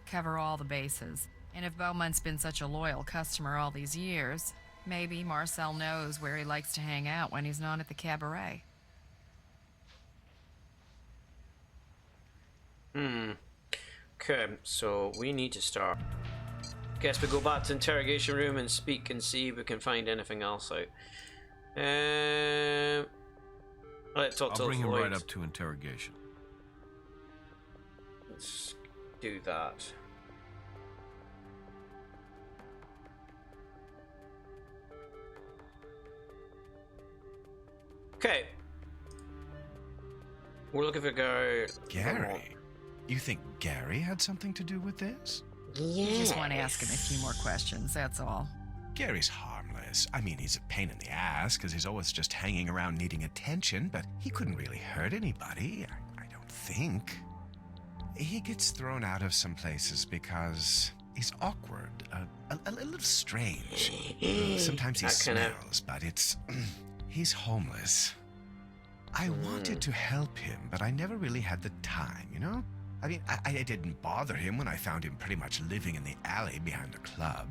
S3: Cover all the bases. And if Beaumont's been such a loyal customer all these years, maybe Marcel knows where he likes to hang out when he's not at the cabaret.
S1: Okay, so we need to start. Guess we go back to the interrogation room and speak and see if we can find anything else out. Let's talk to
S2: I'll bring him
S1: Floyd.
S2: right up to interrogation.
S1: Let's do that. Okay. We're looking for a guy.
S6: Gary? You think Gary had something to do with this?
S3: You just want to ask him a few more questions, that's all.
S6: Gary's harmless. I mean, he's a pain in the ass because he's always just hanging around needing attention, but he couldn't really hurt anybody, I don't think. He gets thrown out of some places because he's awkward, a little strange. Sometimes he
S1: That kinda-
S6: smells, but it's... he's homeless. I wanted to help him, but I never really had the time, you know? I mean, I didn't bother him when I found him pretty much living in the alley behind the club.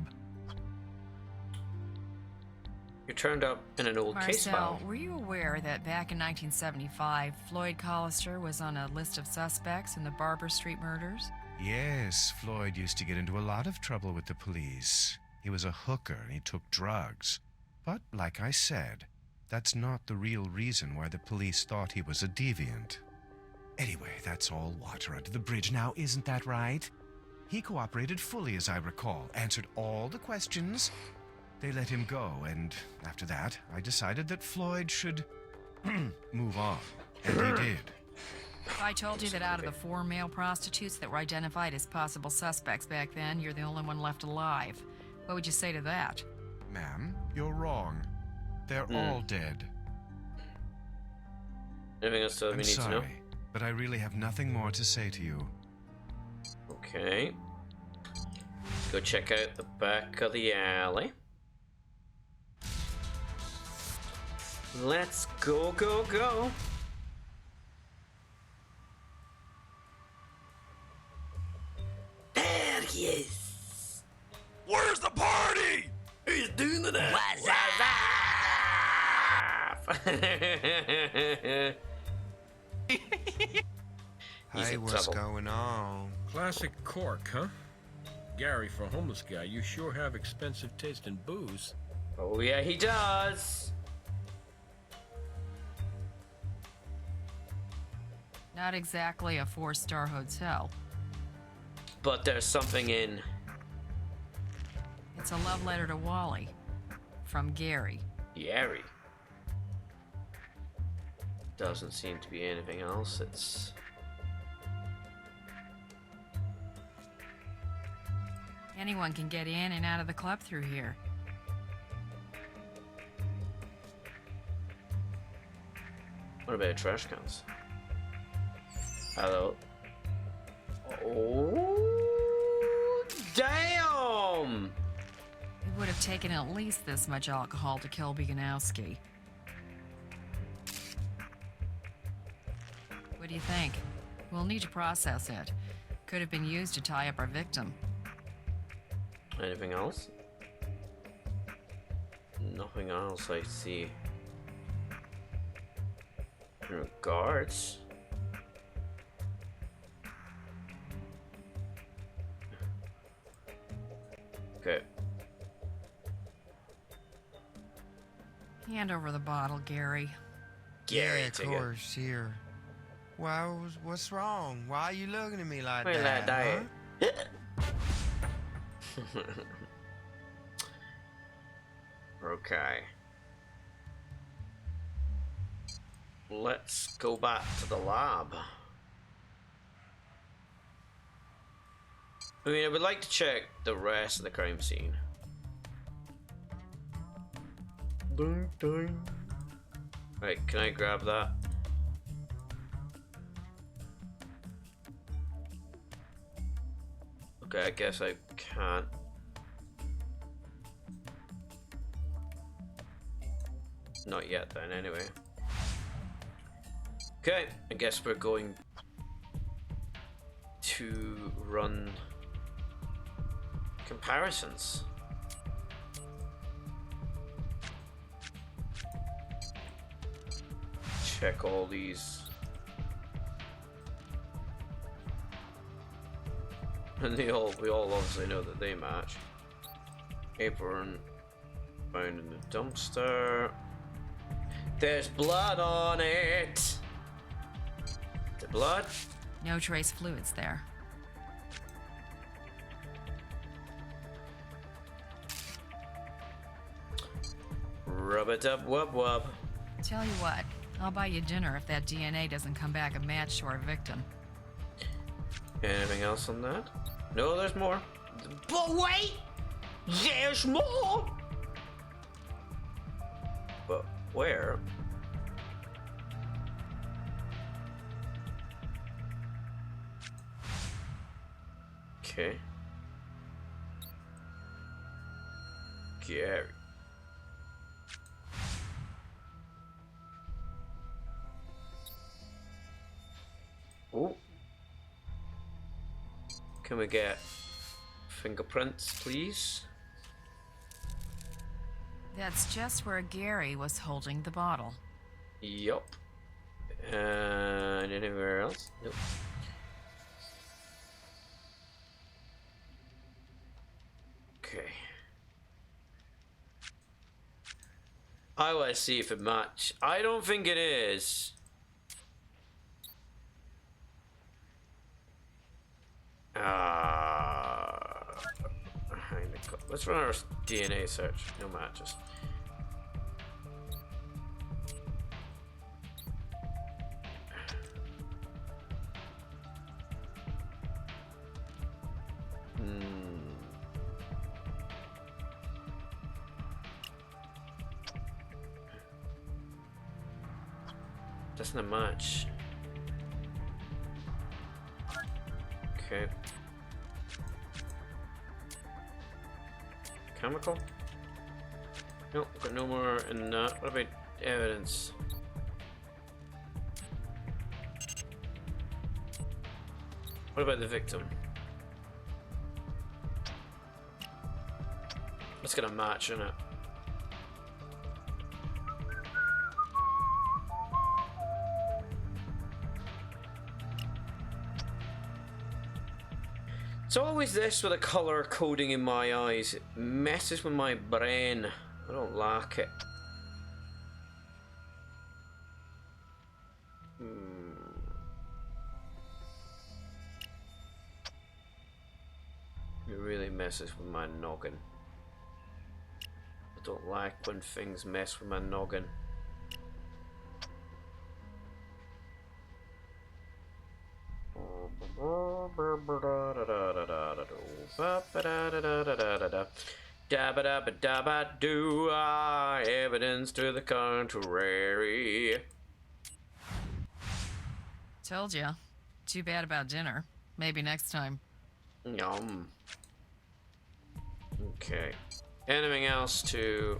S1: You turned up in an old case
S3: Marcel,
S1: file.
S3: were you aware that back in 1975, Floyd Collister was on a list of suspects in the Barber Street murders?
S6: Yes, Floyd used to get into a lot of trouble with the police. He was a hooker and he took drugs. But, like I said, that's not the real reason why the police thought he was a deviant. Anyway, that's all water under the bridge now, isn't that right? He cooperated fully, as I recall, answered all the questions. They let him go, and after that, I decided that Floyd should move on. And he did.
S3: If I told you that out of the 4 male prostitutes that were identified as possible suspects back then, you're the only one left alive, what would you say to that?
S6: Ma'am, you're wrong. They're all dead.
S1: Anything else that we
S6: I'm
S1: need to know?
S6: sorry, but I really have nothing more to say to you.
S1: Okay. Go check out the back of the alley. Let's go, go, go. There he is.
S6: Where's the party?
S1: He's doing the dance. What's up? He's
S4: Hey,
S1: in
S4: what's
S1: trouble.
S4: going on?
S2: Classic cork, huh? Gary, for a homeless guy, you sure have expensive taste in booze.
S1: Oh yeah, he does.
S3: Not exactly a 4-star hotel.
S1: But there's something in.
S3: It's a love letter to Wally. From Gary.
S1: Gary. Doesn't seem to be anything else. It's.
S3: Anyone can get in and out of the club through here.
S1: What about trash cans? Hello. Oh, damn!
S3: It would have taken at least this much alcohol to kill Biganowski. What do you think? We'll need to process it. Could have been used to tie up our victim.
S1: Anything else? Nothing else I see. Guards. Okay.
S3: Hand over the bottle, Gary.
S1: Gary,
S4: Yeah, of
S1: take it.
S4: course, here. Why, what's wrong? Why are you looking at me like
S1: Why you
S4: that?
S1: like that?
S4: huh?
S1: Okay. Let's go back to the lab. I mean, I would like to check the rest of the crime scene. Dun, dun. Right, can I grab that? Okay, I guess I can't. Not yet then, anyway. Okay, I guess we're going to run comparisons. Check all these. And we all obviously know that they match. Apron found in the dumpster. There's blood on it. The blood?
S3: No trace fluids there.
S1: Rub it up, wub wub.
S3: Tell you what, I'll buy you dinner if that DNA doesn't come back a match to our victim.
S1: Anything else on that? No, there's more. But wait! There's more! But where? Okay. Gary. Oh. Can we get fingerprints, please?
S3: That's just where Gary was holding the bottle.
S1: Yup. And anywhere else? Nope. Okay. I want to see if it match. I don't think it is. Let's run our DNA search. No matches. Doesn't match. Okay. Chemical? Nope, got no more in that. What about evidence? What about the victim? Let's get a match in it. It's always this with a color coding in my eyes. It messes with my brain. I don't like it. It really messes with my noggin. I don't like when things mess with my noggin. Da-ba-da-ba-da-ba-da-do, evidence to the contrary.
S3: Told ya. Too bad about dinner. Maybe next time.
S1: Yum. Okay. Anything else to...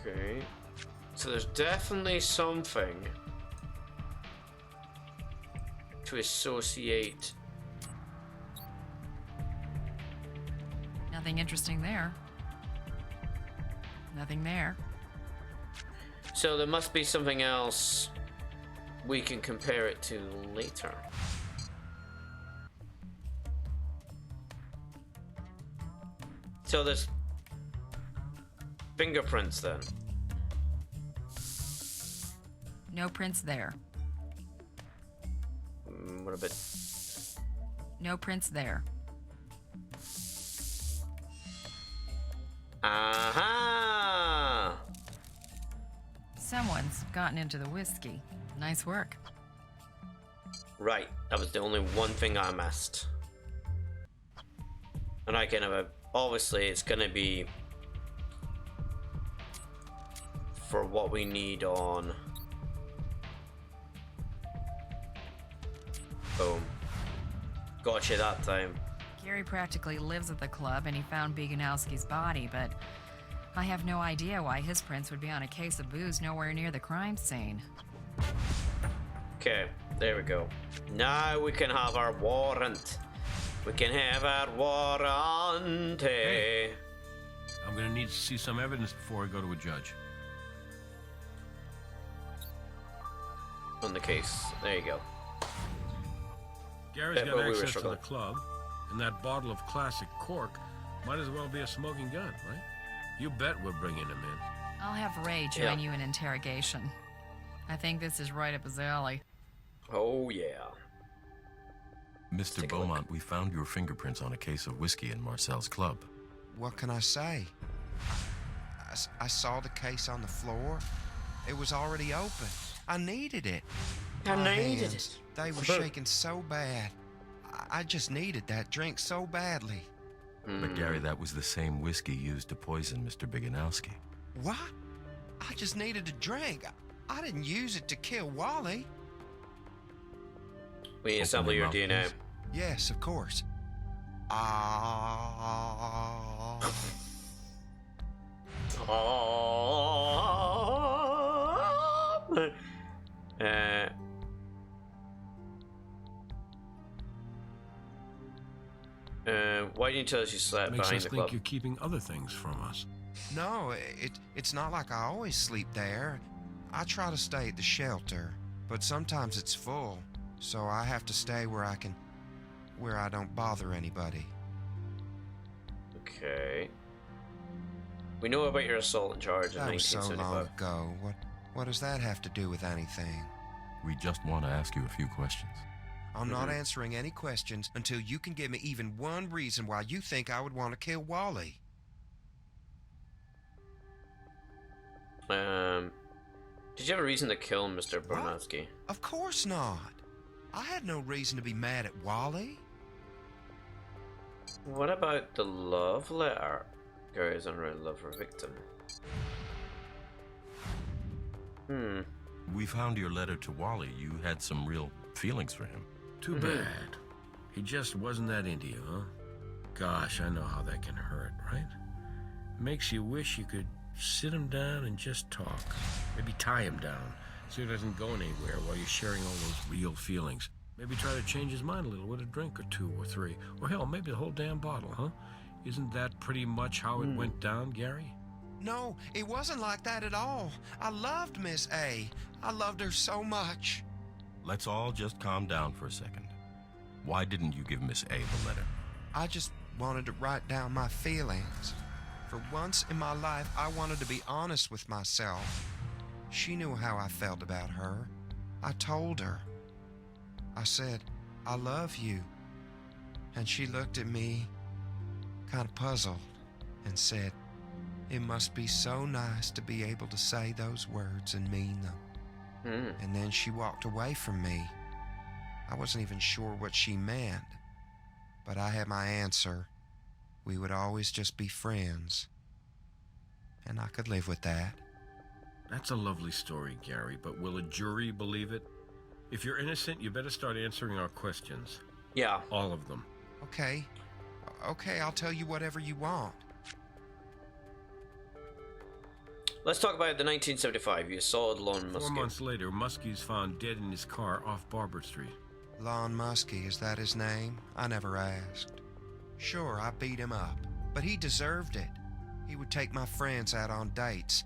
S1: Okay. So there's definitely something to associate.
S3: Nothing interesting there. Nothing there.
S1: So there must be something else we can compare it to later. So there's fingerprints then.
S3: No prints there.
S1: What about...
S3: No prints there.
S1: Aha!
S3: Someone's gotten into the whiskey. Nice work.
S1: Right, that was the only one thing I missed. And I kind of... Obviously, it's gonna be... for what we need on... Boom. Gotcha that time.
S3: Gary practically lives at the club and he found Beganowski's body, but I have no idea why his prints would be on a case of booze nowhere near the crime scene.
S1: Okay, there we go. Now we can have our warrant. We can have our warrant.
S2: Hey. I'm gonna need to see some evidence before I go to a judge.
S1: On the case. There you go.
S2: Gary's
S1: Yeah,
S2: got
S1: but we were
S2: access to the
S1: struggling.
S2: club, and that bottle of classic cork might as well be a smoking gun, right? You bet we're bringing him in.
S3: I'll have Ray join you in interrogation. I think this is right up his alley.
S1: Oh, yeah.
S8: Mr.
S1: take a look.
S8: Beaumont, we found your fingerprints on a case of whiskey in Marcel's club.
S4: What can I say? I saw the case on the floor. It was already open. I needed it.
S1: I
S4: My
S1: needed
S4: hands, they were shaking so bad. I just needed that drink so badly.
S8: But Gary, that was the same whiskey used to poison Mr. Biganowski.
S4: What? I just needed a drink. I didn't use it to kill Wally.
S1: We need to sample your
S8: your
S1: DNA.
S8: mouth,
S4: Yes, of course.
S1: uh, why didn't you tell us you slept
S2: Makes
S1: behind
S2: us
S1: the
S2: think
S1: club?
S2: you're keeping other things from us.
S4: No, it's not like I always sleep there. I try to stay at the shelter, but sometimes it's full, so I have to stay where I don't bother anybody.
S1: Okay. We know about your assault charge in
S4: That was so long
S1: 1975.
S4: ago. What does that have to do with anything?
S8: We just want to ask you a few questions.
S4: I'm not answering any questions until you can give me even one reason why you think I would want to kill Wally.
S1: Did you have a reason to kill Mr. Bernowski?
S4: Of course not. I had no reason to be mad at Wally.
S1: What about the love letter? Gary's unreal love for victim.
S8: We found your letter to Wally. You had some real feelings for him.
S2: Too bad. He just wasn't that into you, huh? Gosh, I know how that can hurt, right? Makes you wish you could sit him down and just talk. Maybe tie him down so he doesn't go anywhere while you're sharing all those real feelings. Maybe try to change his mind a little with a drink or two or three. Or hell, maybe the whole damn bottle, huh? Isn't that pretty much how it went down, Gary?
S4: No, it wasn't like that at all. I loved Miss A. I loved her so much.
S8: Let's all just calm down for a second. Why didn't you give Miss A the letter?
S4: I just wanted to write down my feelings. For once in my life, I wanted to be honest with myself. She knew how I felt about her. I told her. I said, I love you. And she looked at me, kind of puzzled, and said, it must be so nice to be able to say those words and mean them. And then she walked away from me. I wasn't even sure what she meant, but I had my answer. We would always just be friends. And I could live with that.
S2: That's a lovely story, Gary, but will a jury believe it? If you're innocent, you better start answering our questions.
S1: Yeah.
S2: All of them.
S4: Okay, I'll tell you whatever you want.
S1: Let's talk about the 1975. You saw Lon
S2: 4
S1: Muskie.
S2: months later, Muskie's found dead in his car off Barber Street.
S4: Lon Muskie, is that his name? I never asked. Sure, I beat him up, but he deserved it. He would take my friends out on dates,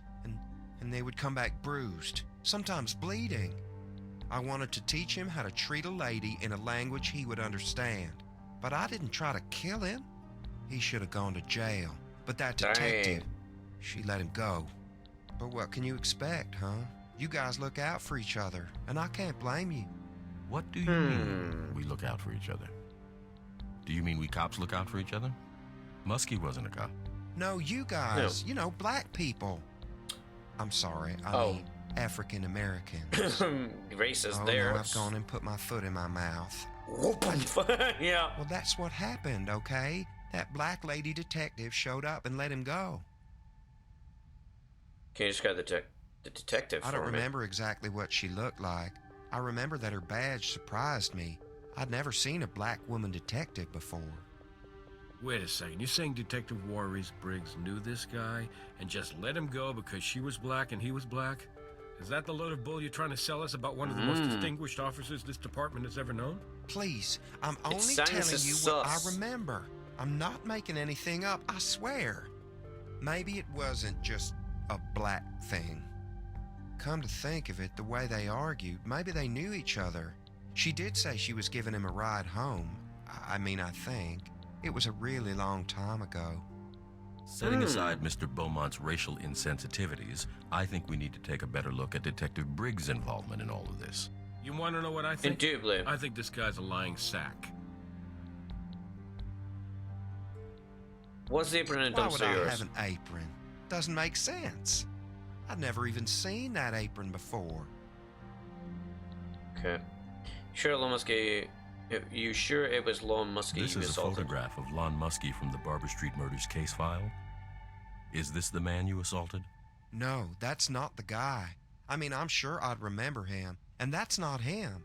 S4: and they would come back bruised, sometimes bleeding. I wanted to teach him how to treat a lady in a language he would understand, but I didn't try to kill him. He should have gone to jail, but that detective, she let him go. But what can you expect, huh? You guys look out for each other, and I can't blame you.
S8: What do you mean we look out for each other? Do you mean we cops look out for each other? Muskie wasn't a cop.
S4: No, you guys, you know, black people. I'm sorry, I mean African Americans.
S1: Racist
S4: Oh,
S1: there.
S4: no, I've gone and put my foot in my mouth.
S1: Yeah.
S4: Well, that's what happened, okay? That black lady detective showed up and let him go.
S1: Can you describe the detective
S4: I don't
S1: for me?
S4: remember exactly what she looked like. I remember that her badge surprised me. I'd never seen a black woman detective before.
S2: Wait a second, you're saying Detective Maurice Briggs knew this guy and just let him go because she was black and he was black? Is that the load of bull you're trying to sell us about one of the most distinguished officers this department has ever known?
S4: Please, I'm only
S1: sounds
S4: telling you what I
S1: sus.
S4: remember. I'm not making anything up, I swear. Maybe it wasn't just a black thing. Come to think of it, the way they argued, maybe they knew each other. She did say she was giving him a ride home. I think. It was a really long time ago.
S8: Setting aside Mr. Beaumont's racial insensitivities, I think we need to take a better look at Detective Briggs' involvement in all of this.
S2: You want to know what I think?
S1: Indubitably.
S2: I think this guy's a lying sack.
S1: What's the apron in a
S4: Why would
S1: dumpster
S4: I
S1: yours?
S4: have an apron? Doesn't make sense. I'd never even seen that apron before.
S1: Okay. Sure, Lon Muskie. You sure it was Lon Muskie
S8: This
S1: you
S8: is a
S1: assaulted?
S8: photograph of Lon Muskie from the Barber Street murders case file. Is this the man you assaulted?
S4: No, that's not the guy. I mean, I'm sure I'd remember him, and that's not him.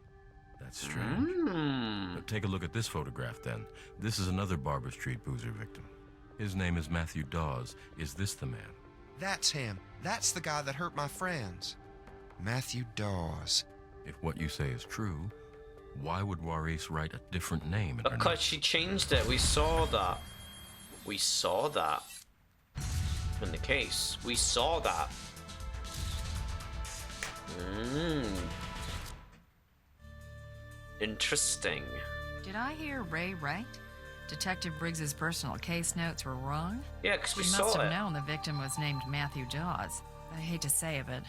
S8: That's strange. Now, take a look at this photograph then. This is another Barber Street boozer victim. His name is Matthew Dawes. Is this the man?
S4: That's him. That's the guy that hurt my friends. Matthew Dawes.
S8: If what you say is true, why would Juarez write a different name in her
S1: Because
S8: notes?
S1: she changed it. We saw that. We saw that. In the case. We saw that. Interesting.
S3: Did I hear Ray right? Detective Briggs's personal case notes were wrong?
S1: Yeah, because we
S3: He
S1: saw
S3: must have
S1: it.
S3: known the victim was named Matthew Dawes. I hate to say it, but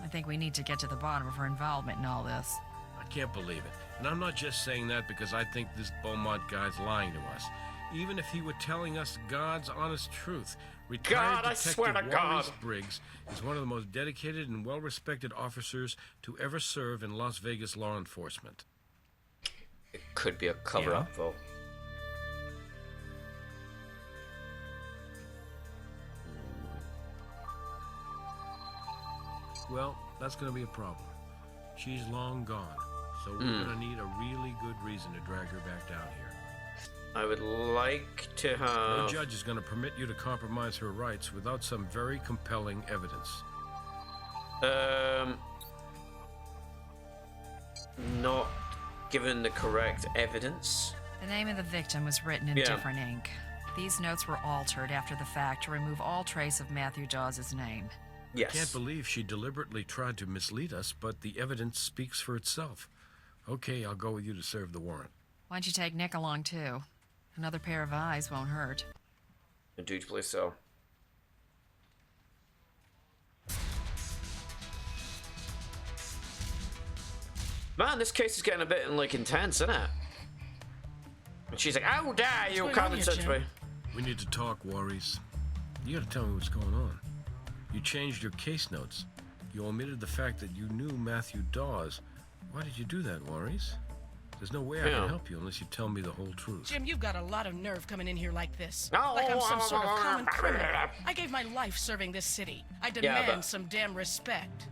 S3: I think we need to get to the bottom of her involvement in all this.
S2: I can't believe it. And I'm not just saying that because I think this Beaumont guy's lying to us. Even if he were telling us God's honest truth, retired
S1: God, I
S2: Detective
S1: swear to God.
S2: Maurice Briggs is one of the most dedicated and well-respected officers to ever serve in Las Vegas law enforcement.
S1: It could be a cover-up, though.
S2: Well, that's going to be a problem. She's long gone, so we're going to need a really good reason to drag her back down here.
S1: I would like to
S2: No
S1: have...
S2: judge is going to permit you to compromise her rights without some very compelling evidence.
S1: Not given the correct evidence.
S3: The name of the victim was written in different ink. These notes were altered after the fact to remove all trace of Matthew Dawes' name.
S1: Yes.
S2: Can't believe she deliberately tried to mislead us, but the evidence speaks for itself. Okay, I'll go with you to serve the warrant.
S3: Why don't you take Nick along, too? Another pair of eyes won't hurt.
S1: Indubitably so. Man, this case is getting a bit like intense, isn't it? And she's like, "How dare you
S9: What's
S1: come
S9: going
S1: and
S9: on
S1: touch
S9: here,
S1: me?"
S2: We need to talk, Juarez. You gotta tell me what's going on. You changed your case notes. You omitted the fact that you knew Matthew Dawes. Why did you do that, Juarez? There's no way I
S1: Yeah.
S2: can help you unless you tell me the whole truth.
S9: Jim, you've got a lot of nerve coming in here like this.
S1: No,
S9: Like I'm some sort of common criminal. I gave my life serving this city. I demand
S1: but-
S9: some damn respect.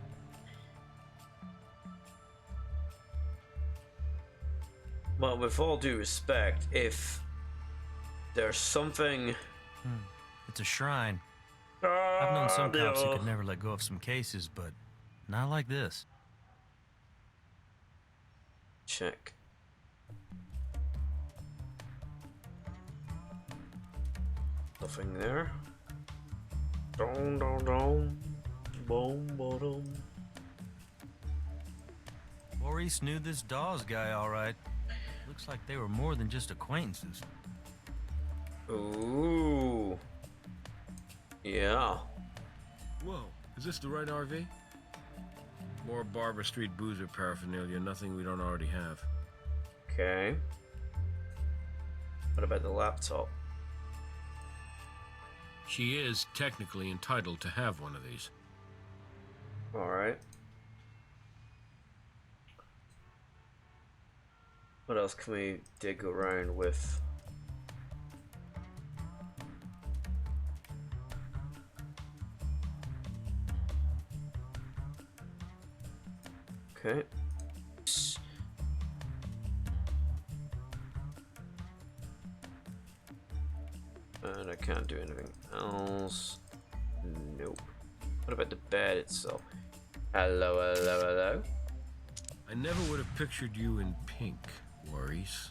S1: Well, with all due respect, if there's something...
S10: It's a shrine. I've known some cops who could never let go of some cases, but not like this.
S1: Check. Nothing there. Dom dom dom. Boom boom.
S10: Maurice knew this Dawes guy all right. Looks like they were more than just acquaintances.
S1: Ooh. Yeah.
S2: Whoa, is this the right RV? More Barber Street boozer paraphernalia, nothing we don't already have.
S1: Okay. What about the laptop?
S2: She is technically entitled to have one of these.
S1: Alright. What else can we dig around with? Okay. And I can't do anything else. Nope. What about the bed itself? Hello, hello, hello.
S2: I never would have pictured you in pink, Maurice.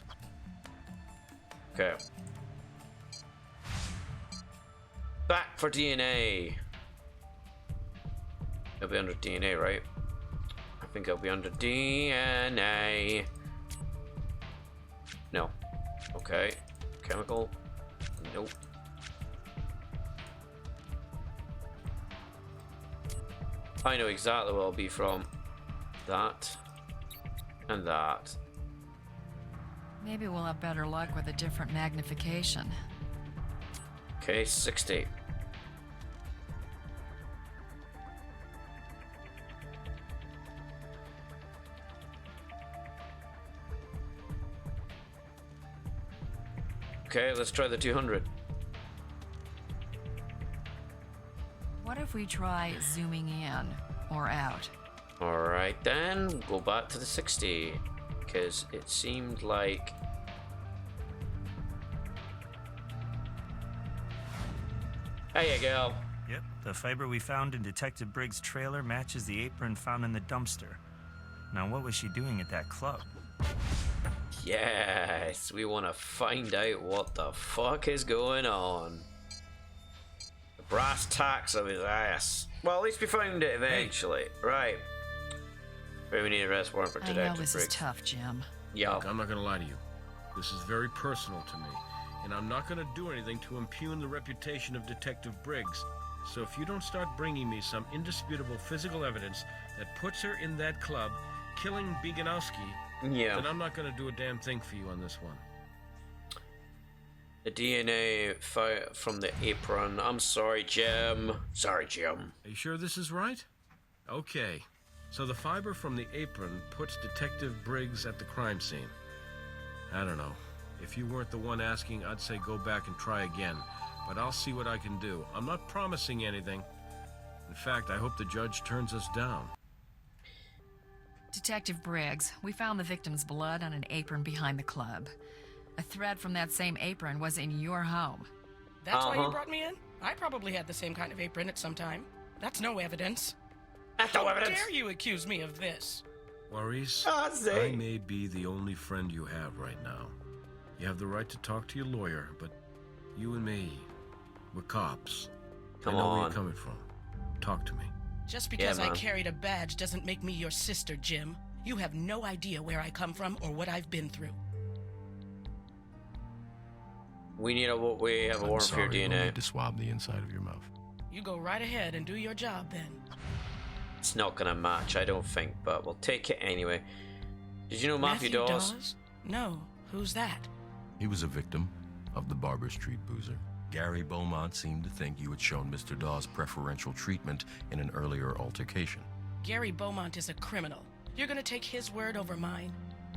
S1: Okay. Back for DNA. It'll be under DNA, right? I think it'll be under DNA. No. Okay. Chemical. Nope. I know exactly where it'll be from. That. And that.
S3: Maybe we'll have better luck with a different magnification.
S1: Okay, 60. Okay, let's try the 200.
S3: What if we try zooming in or out?
S1: Alright then, go back to the 60. Because it seemed like... There you go.
S10: Yep, the fiber we found in Detective Briggs' trailer matches the apron found in the dumpster. Now, what was she doing at that club?
S1: Yes, we want to find out what the fuck is going on. The brass tacks of his ass. Well, at least we found it eventually. Right. We need a arrest warrant for
S3: I know
S1: Detective
S3: this
S1: Briggs.
S3: is tough, Jim.
S1: Yo.
S2: Look, I'm not gonna lie to you. This is very personal to me, and I'm not gonna do anything to impugn the reputation of Detective Briggs. So if you don't start bringing me some indisputable physical evidence that puts her in that club, killing Beganowski,
S1: Yeah.
S2: then I'm not gonna do a damn thing for you on this one.
S1: The DNA from the apron. I'm sorry, Jim. Sorry, Jim.
S2: Are you sure this is right? Okay. So the fiber from the apron puts Detective Briggs at the crime scene. I don't know. If you weren't the one asking, I'd say go back and try again. But I'll see what I can do. I'm not promising anything. In fact, I hope the judge turns us down.
S3: Detective Briggs, we found the victim's blood on an apron behind the club. A thread from that same apron was in your home.
S9: That's why you brought me in? I probably had the same kind of apron at some time. That's no evidence.
S1: That's no
S9: How
S1: evidence.
S9: dare you accuse me of this?
S2: Maurice,
S1: Ah,
S2: I may be the only friend you have right now. You have the right to talk to your lawyer, but you and me, we're cops.
S1: Come
S2: I know where
S1: on.
S2: you're coming from. Talk to me.
S9: Just because I
S1: man.
S9: carried a badge doesn't make me your sister, Jim. You have no idea where I come from or what I've been through.
S1: We have a warrant for your
S8: We'll
S1: DNA.
S8: need to swab the inside of your mouth.
S9: You go right ahead and do your job then.
S1: It's not gonna match, I don't think, but we'll take it anyway. Did you know Matthew Dawes?
S9: No. Who's that?
S8: He was a victim of the Barber Street boozer. Gary Beaumont seemed to think you had shown Mr. Dawes preferential treatment in an earlier altercation.
S9: Gary Beaumont is a criminal. You're gonna take his word over mine?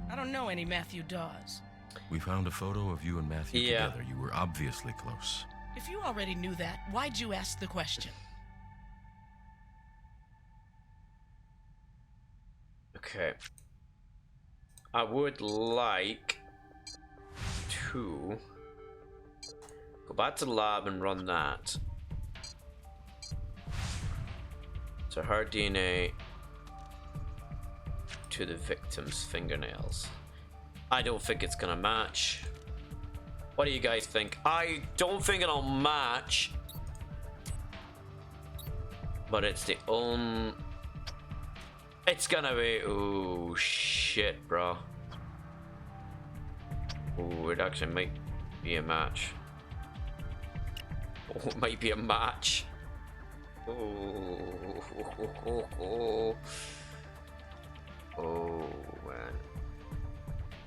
S9: I don't know any Matthew Dawes.
S8: We found a photo of you and Matthew
S1: Yeah.
S8: together. You were obviously close.
S9: If you already knew that, why'd you ask the question?
S1: Okay. I would like to go back to the lab and run that. So her DNA to the victim's fingernails. I don't think it's gonna match. What do you guys think? I don't think it'll match. But it's the only... It's gonna be... Oh, shit, bro. Oh, it actually might be a match. Oh, it might be a match. Oh, oh man.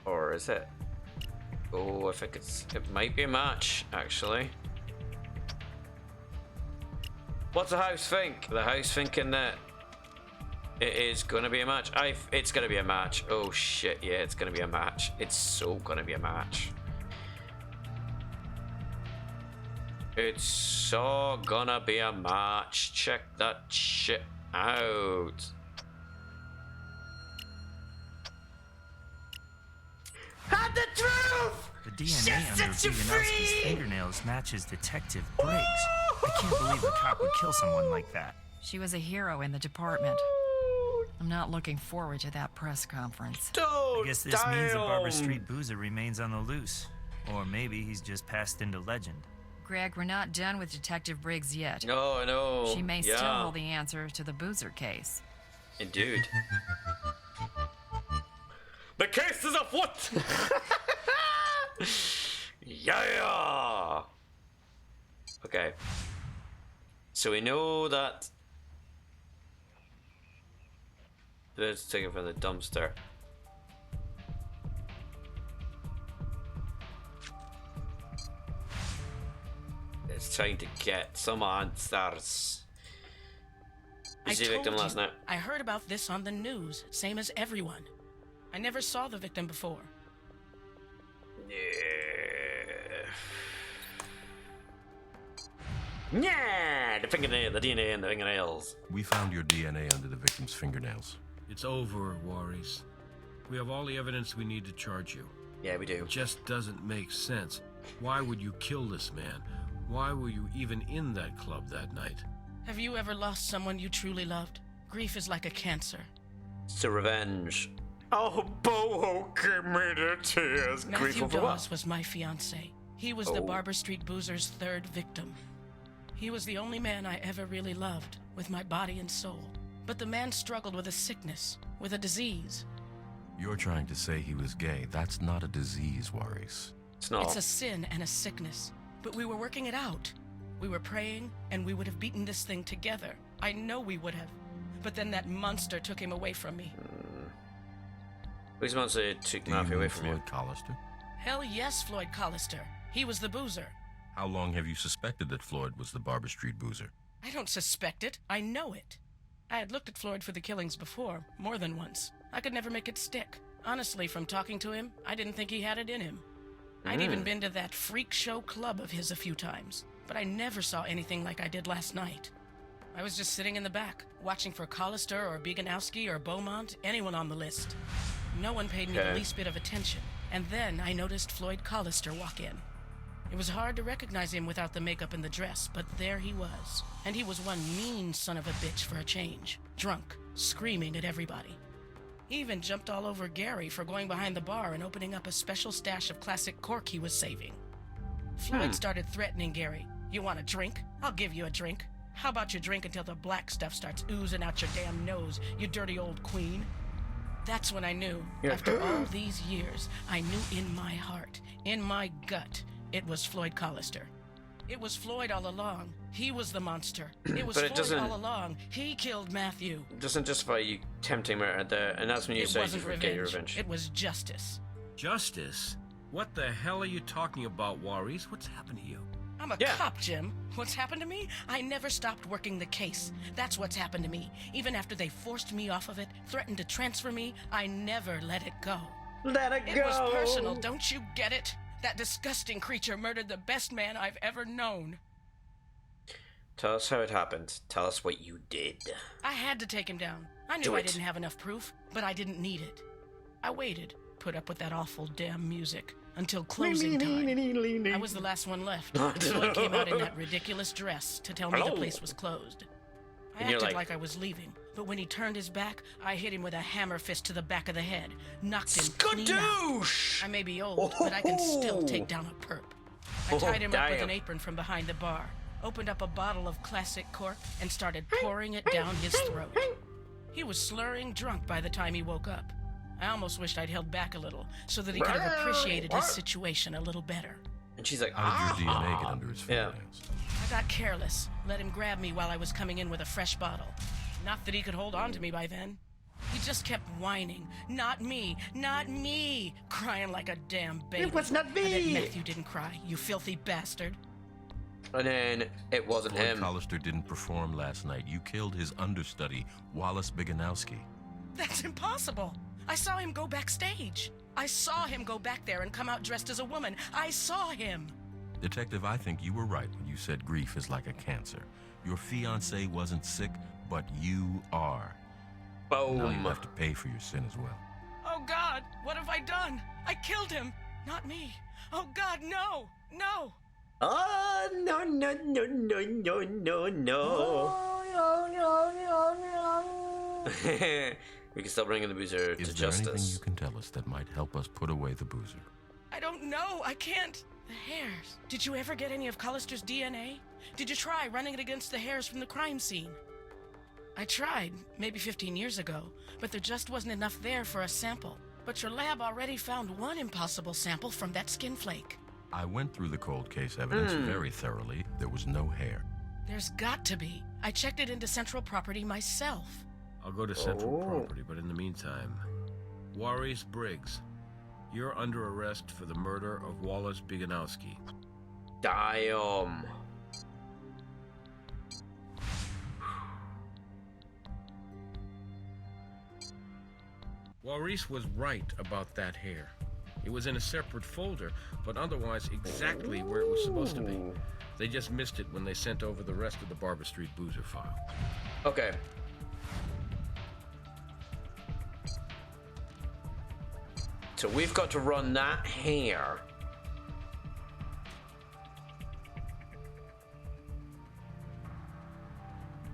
S1: Or is it? Oh, I think it might be a match, actually. What's the house think? The house thinking that it is gonna be a match. It's gonna be a match. Oh shit, yeah, it's gonna be a match. It's so gonna be a match. It's so gonna be a match. Check that shit out. Had the truth!
S10: The DNA under Viganowski's fingernails matches Detective Briggs. I can't believe a cop would kill someone like that.
S3: She was a hero in the department. I'm not looking forward to that press conference.
S10: I guess this means the Barber Street Boozer remains on the loose. Or maybe he's just passed into legend.
S3: Greg, we're not done with Detective Briggs yet.
S1: No, I know.
S3: She may still hold the answer to the Boozer case.
S1: Indeed. The case is afoot! Yeah! Okay. So we know that let's take it from the dumpster. It's trying to get some answers. You see the victim last night?
S9: I heard about this on the news, same as everyone. I never saw the victim before.
S1: Yeah, the fingernail, the DNA and the fingernails.
S8: We found your DNA under the victim's fingernails.
S2: It's over, Warries. We have all the evidence we need to charge you.
S1: Yeah, we do.
S2: It just doesn't make sense. Why would you kill this man? Why were you even in that club that night?
S9: Have you ever lost someone you truly loved? Grief is like a cancer.
S1: It's a revenge. Oh, Boho, give me the tears.
S9: Matthew Dawes was my fiancé. He was the Barber Street Boozer's third victim. He was the only man I ever really loved, with my body and soul. But the man struggled with a sickness, with a disease.
S8: You're trying to say he was gay. That's not a disease, Warries.
S1: It's not.
S9: It's a sin and a sickness. But we were working it out. We were praying, and we would have beaten this thing together. I know we would have. But then that monster took him away from me.
S1: Which monster took
S8: Do you
S1: Matthew away
S8: mean
S1: from you?
S8: Floyd Collister?
S9: Hell yes, Floyd Collister. He was the boozer.
S8: How long have you suspected that Floyd was the Barber Street Boozer?
S9: I don't suspect it. I know it. I had looked at Floyd for the killings before, more than once. I could never make it stick. Honestly, from talking to him, I didn't think he had it in him. I'd even been to that freak show club of his a few times, but I never saw anything like I did last night. I was just sitting in the back, watching for Collister or Biganowski or Beaumont, anyone on the list. No one paid me the least bit of attention, and then I noticed Floyd Collister walk in. It was hard to recognize him without the makeup and the dress, but there he was. And he was one mean son of a bitch for a change. Drunk, screaming at everybody. He even jumped all over Gary for going behind the bar and opening up a special stash of classic cork he was saving. Floyd started threatening Gary. You want a drink? I'll give you a drink. How about you drink until the black stuff starts oozing out your damn nose, you dirty old queen? That's when I knew. After all these years, I knew in my heart, in my gut, it was Floyd Collister. It was Floyd all along. He was the monster. It was Floyd all along. He killed Matthew.
S1: It doesn't justify you tempting murder there, and that's when you say you get your revenge.
S9: It was justice.
S2: Justice? What the hell are you talking about, Warries? What's happened to you?
S9: I'm a cop, Jim. What's happened to me? I never stopped working the case. That's what's happened to me. Even after they forced me off of it, threatened to transfer me, I never let it go.
S1: Let it go!
S9: It was personal, don't you get it? That disgusting creature murdered the best man I've ever known.
S1: Tell us how it happened. Tell us what you did.
S9: I had to take him down. I knew I didn't have enough proof, but I didn't need it. I waited, put up with that awful damn music, until closing time. I was the last one left. Floyd came out in that ridiculous dress to tell me the place was closed. I acted like I was leaving, but when he turned his back, I hit him with a hammer fist to the back of the head, knocked him clean out. I may be old, but I can still take down a perp. I tied him up with an apron from behind the bar, opened up a bottle of classic cork, and started pouring it down his throat. He was slurring drunk by the time he woke up. I almost wished I'd held back a little, so that he could have appreciated his situation a little better.
S1: And she's like,
S8: how did your DNA get under his fingernails?
S9: I got careless, let him grab me while I was coming in with a fresh bottle. Not that he could hold on to me by then. He just kept whining, not me, not me, crying like a damn baby.
S1: It was not me!
S9: I bet Matthew didn't cry, you filthy bastard.
S1: And then it wasn't
S8: Floyd
S1: him.
S8: Collister didn't perform last night. You killed his understudy, Wallace Biganowski.
S9: That's impossible. I saw him go backstage. I saw him go back there and come out dressed as a woman. I saw him.
S8: Detective, I think you were right when you said grief is like a cancer. Your fiancé wasn't sick, but you are.
S1: Boom.
S8: Now you have to pay for your sin as well.
S9: Oh God, what have I done? I killed him. Not me. Oh, God, no! No!
S1: Oh, no, no, no, no, no, no, no. We can still bring in the boozer to
S8: Is there anything you
S1: justice.
S8: can tell us that might help us put away the boozer?
S9: I don't know. I can't. The hairs. Did you ever get any of Collister's DNA? Did you try running it against the hairs from the crime scene? I tried, maybe 15 years ago, but there just wasn't enough there for a sample. But your lab already found one impossible sample from that skin flake.
S8: I went through the cold case evidence very thoroughly. There was no hair.
S9: There's got to be. I checked it into Central Property myself.
S2: I'll go to Central Property, but in the meantime, Maurice Briggs, you're under arrest for the murder of Wallace Biganowski.
S1: Damn.
S2: Maurice was right about that hair. It was in a separate folder, but otherwise exactly where it was supposed to be. They just missed it when they sent over the rest of the Barber Street Boozer file.
S1: Okay. So we've got to run that hair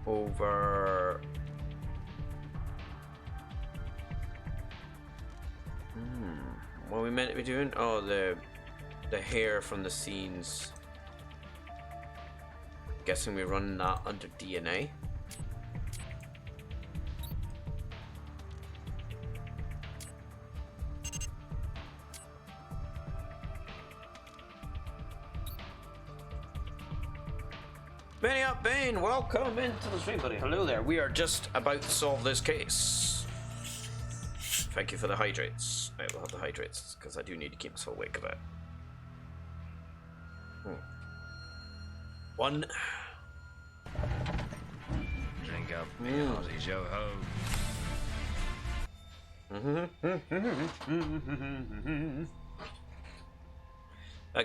S1: over. What are we meant to be doing? Oh, the hair from the scenes. Guessing we're running that under DNA. Benny up, Bane, welcome into the stream, buddy. Hello there. We are just about to solve this case. Thank you for the hydrates. I will have the hydrates because I do need to keep us awake a bit. One.
S11: Drink up, Aussie yo ho.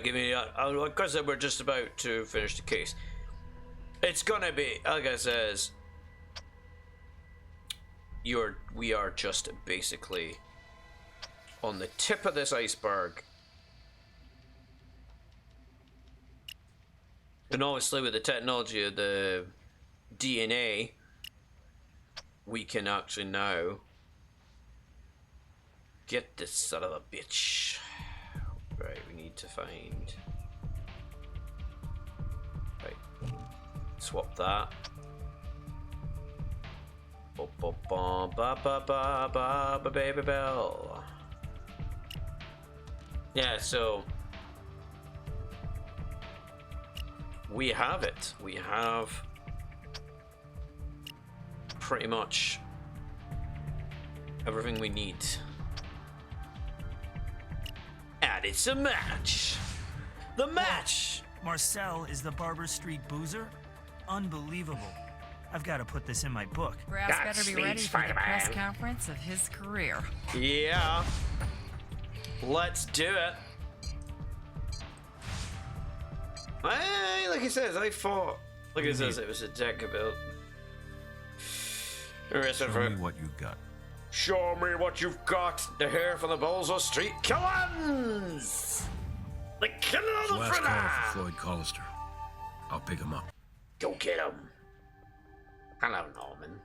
S1: Give me. Like I said, we're just about to finish the case. It's gonna be, like I says, we are just basically on the tip of this iceberg. And obviously with the technology of the DNA, we can actually now get this son of a bitch. Right, we need to find... Right, swap that. Baby bell. Yeah, so we have it. We have pretty much everything we need. And it's a match. The match.
S10: Marcel is the Barber Street Boozer? Unbelievable. I've got to put this in my book.
S3: Brass better be ready for the press conference of his career.
S1: Yeah. Let's do it. Hey, like he says, I fought. Like he says, it was a deck built.
S8: Show me what you got.
S1: Show me what you've got. The hair from the Bolzer Street Killings. The killing of the
S2: Last call
S1: thriller.
S2: for Floyd Collister. I'll pick him up.
S1: Go get him. Hello, Norman.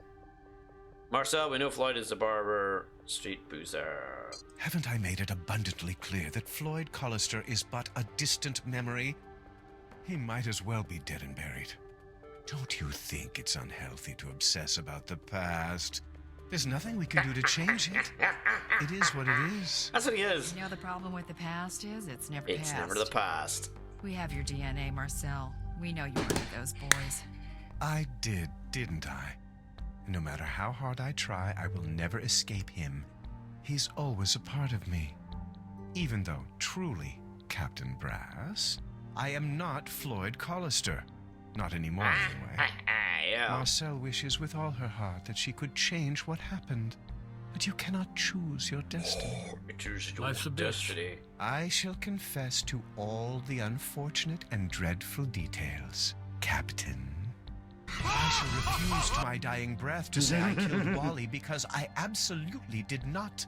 S1: Marcel, we know Floyd is the Barber Street Boozer.
S6: Haven't I made it abundantly clear that Floyd Collister is but a distant memory? He might as well be dead and buried. Don't you think it's unhealthy to obsess about the past? There's nothing we can do to change it. It is what it is.
S1: That's what he is.
S3: You know the problem with the past is it's never
S1: It's
S3: past.
S1: never the past.
S3: We have your DNA, Marcel. We know you murdered those boys.
S6: I did, didn't I? No matter how hard I try, I will never escape him. He's always a part of me. Even though, truly, Captain Brass, I am not Floyd Collister. Not anymore, anyway.
S1: Yeah.
S6: Marcel wishes with all her heart that she could change what happened. But you cannot choose your destiny.
S2: Life's a bitch.
S1: Destiny.
S6: I shall confess to all the unfortunate and dreadful details, Captain. I shall refuse to my dying breath to say I killed Wally because I absolutely did not.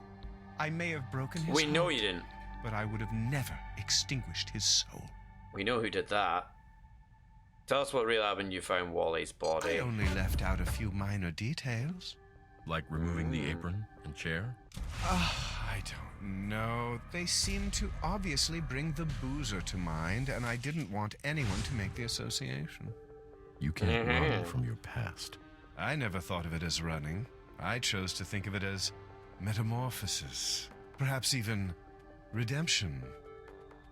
S6: I may have broken his
S1: We know
S6: heart,
S1: you didn't.
S6: but I would have never extinguished his soul.
S1: We know who did that. Tell us what really happened. You found Wally's body.
S6: I only left out a few minor details.
S8: Like removing the apron and chair?
S6: I don't know. They seem to obviously bring the boozer to mind, and I didn't want anyone to make the association.
S8: You can't run from your past.
S6: I never thought of it as running. I chose to think of it as metamorphosis. Perhaps even redemption.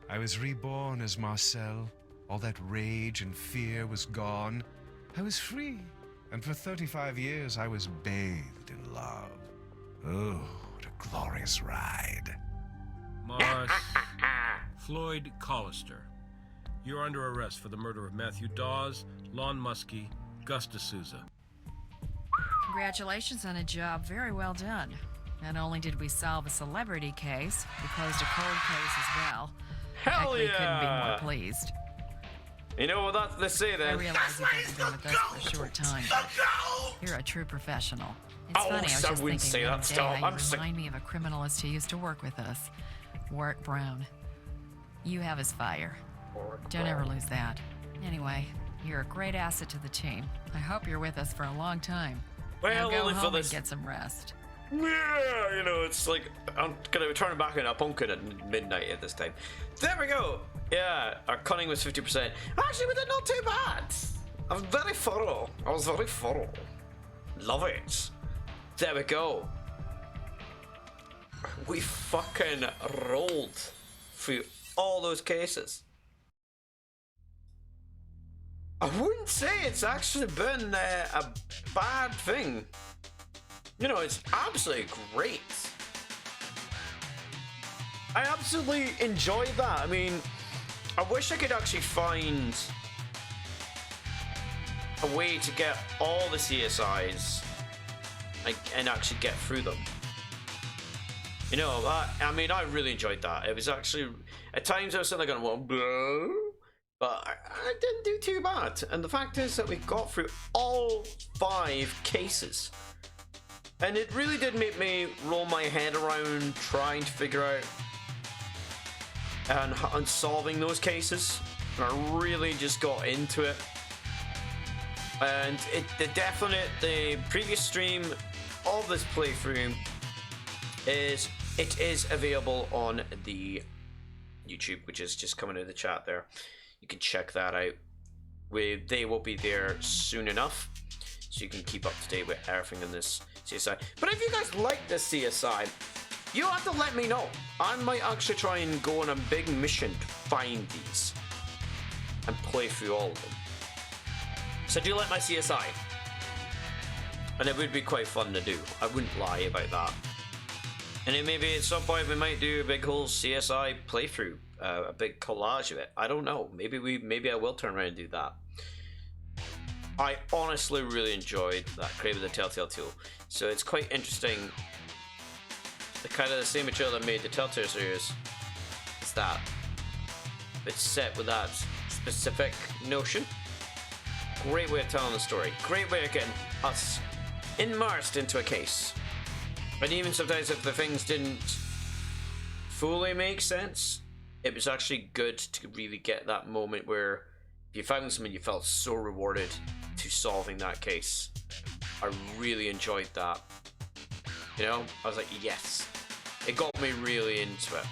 S6: I was reborn as Marcel. All that rage and fear was gone. I was free. And for 35 years, I was bathed in love. Oh, what a glorious ride.
S2: Floyd Collister. You're under arrest for the murder of Matthew Dawes, Lon Muskie, Gus D'Souza.
S3: Congratulations on a job very well done. Not only did we solve a celebrity case, we closed a cold case as well.
S1: Hell
S3: Heck, we
S1: yeah!
S3: couldn't be more pleased.
S1: You know what that's they say
S3: I
S1: then.
S3: realize you've only been with us for a short time, but you're a true professional. It's funny, I was
S1: I
S3: just
S1: wouldn't
S3: thinking
S1: say
S3: the
S1: that
S3: other day
S1: stuff.
S3: how
S1: I'm
S3: you
S1: sick.
S3: remind me of a criminalist who used to work with us, Warwick Brown. You have his fire. Don't ever lose that. Anyway, you're a great asset to the team. I hope you're with us for a long time.
S1: Well,
S3: now go
S1: only for
S3: home and
S1: this.
S3: get some rest.
S1: Yeah, you know, it's like I'm gonna be turning back in a pumpkin at midnight at this time. There we go. Yeah, our cunning was 50%. Actually, we did not too bad. I was very thorough. Love it. There we go. We fucking rolled through all those cases. I wouldn't say it's actually been a bad thing. You know, it's absolutely great. I absolutely enjoyed that. I mean, I wish I could actually find a way to get all the CSIs and actually get through them. You know, I mean, I really enjoyed that. It was actually, at times I was sitting there going, well, blah, but I didn't do too bad. And the fact is that we got through all 5 cases. And it really did make me roll my head around trying to figure out and solving those cases. And I really just got into it. And the previous stream of this playthrough is available on the YouTube, which is just coming in the chat there. You can check that out. They will be there soon enough, so you can keep up to date with everything in this CSI. But if you guys like this CSI, you have to let me know. I might actually try and go on a big mission to find these and play through all of them. So do you like my CSI? And it would be quite fun to do. I wouldn't lie about that. And then maybe at some point we might do a big whole CSI playthrough, a big collage of it. I don't know. Maybe I will turn around and do that. I honestly really enjoyed that Crave the Telltale tool. So it's quite interesting. The kind of the same material that made the Telltale series is that it's set with that specific notion. Great way of telling the story. Great way of getting us immersed into a case. And even sometimes if the things didn't fully make sense, it was actually good to really get that moment where if you found something you felt so rewarded to solving that case. I really enjoyed that. You know, I was like, yes. It got me really into it.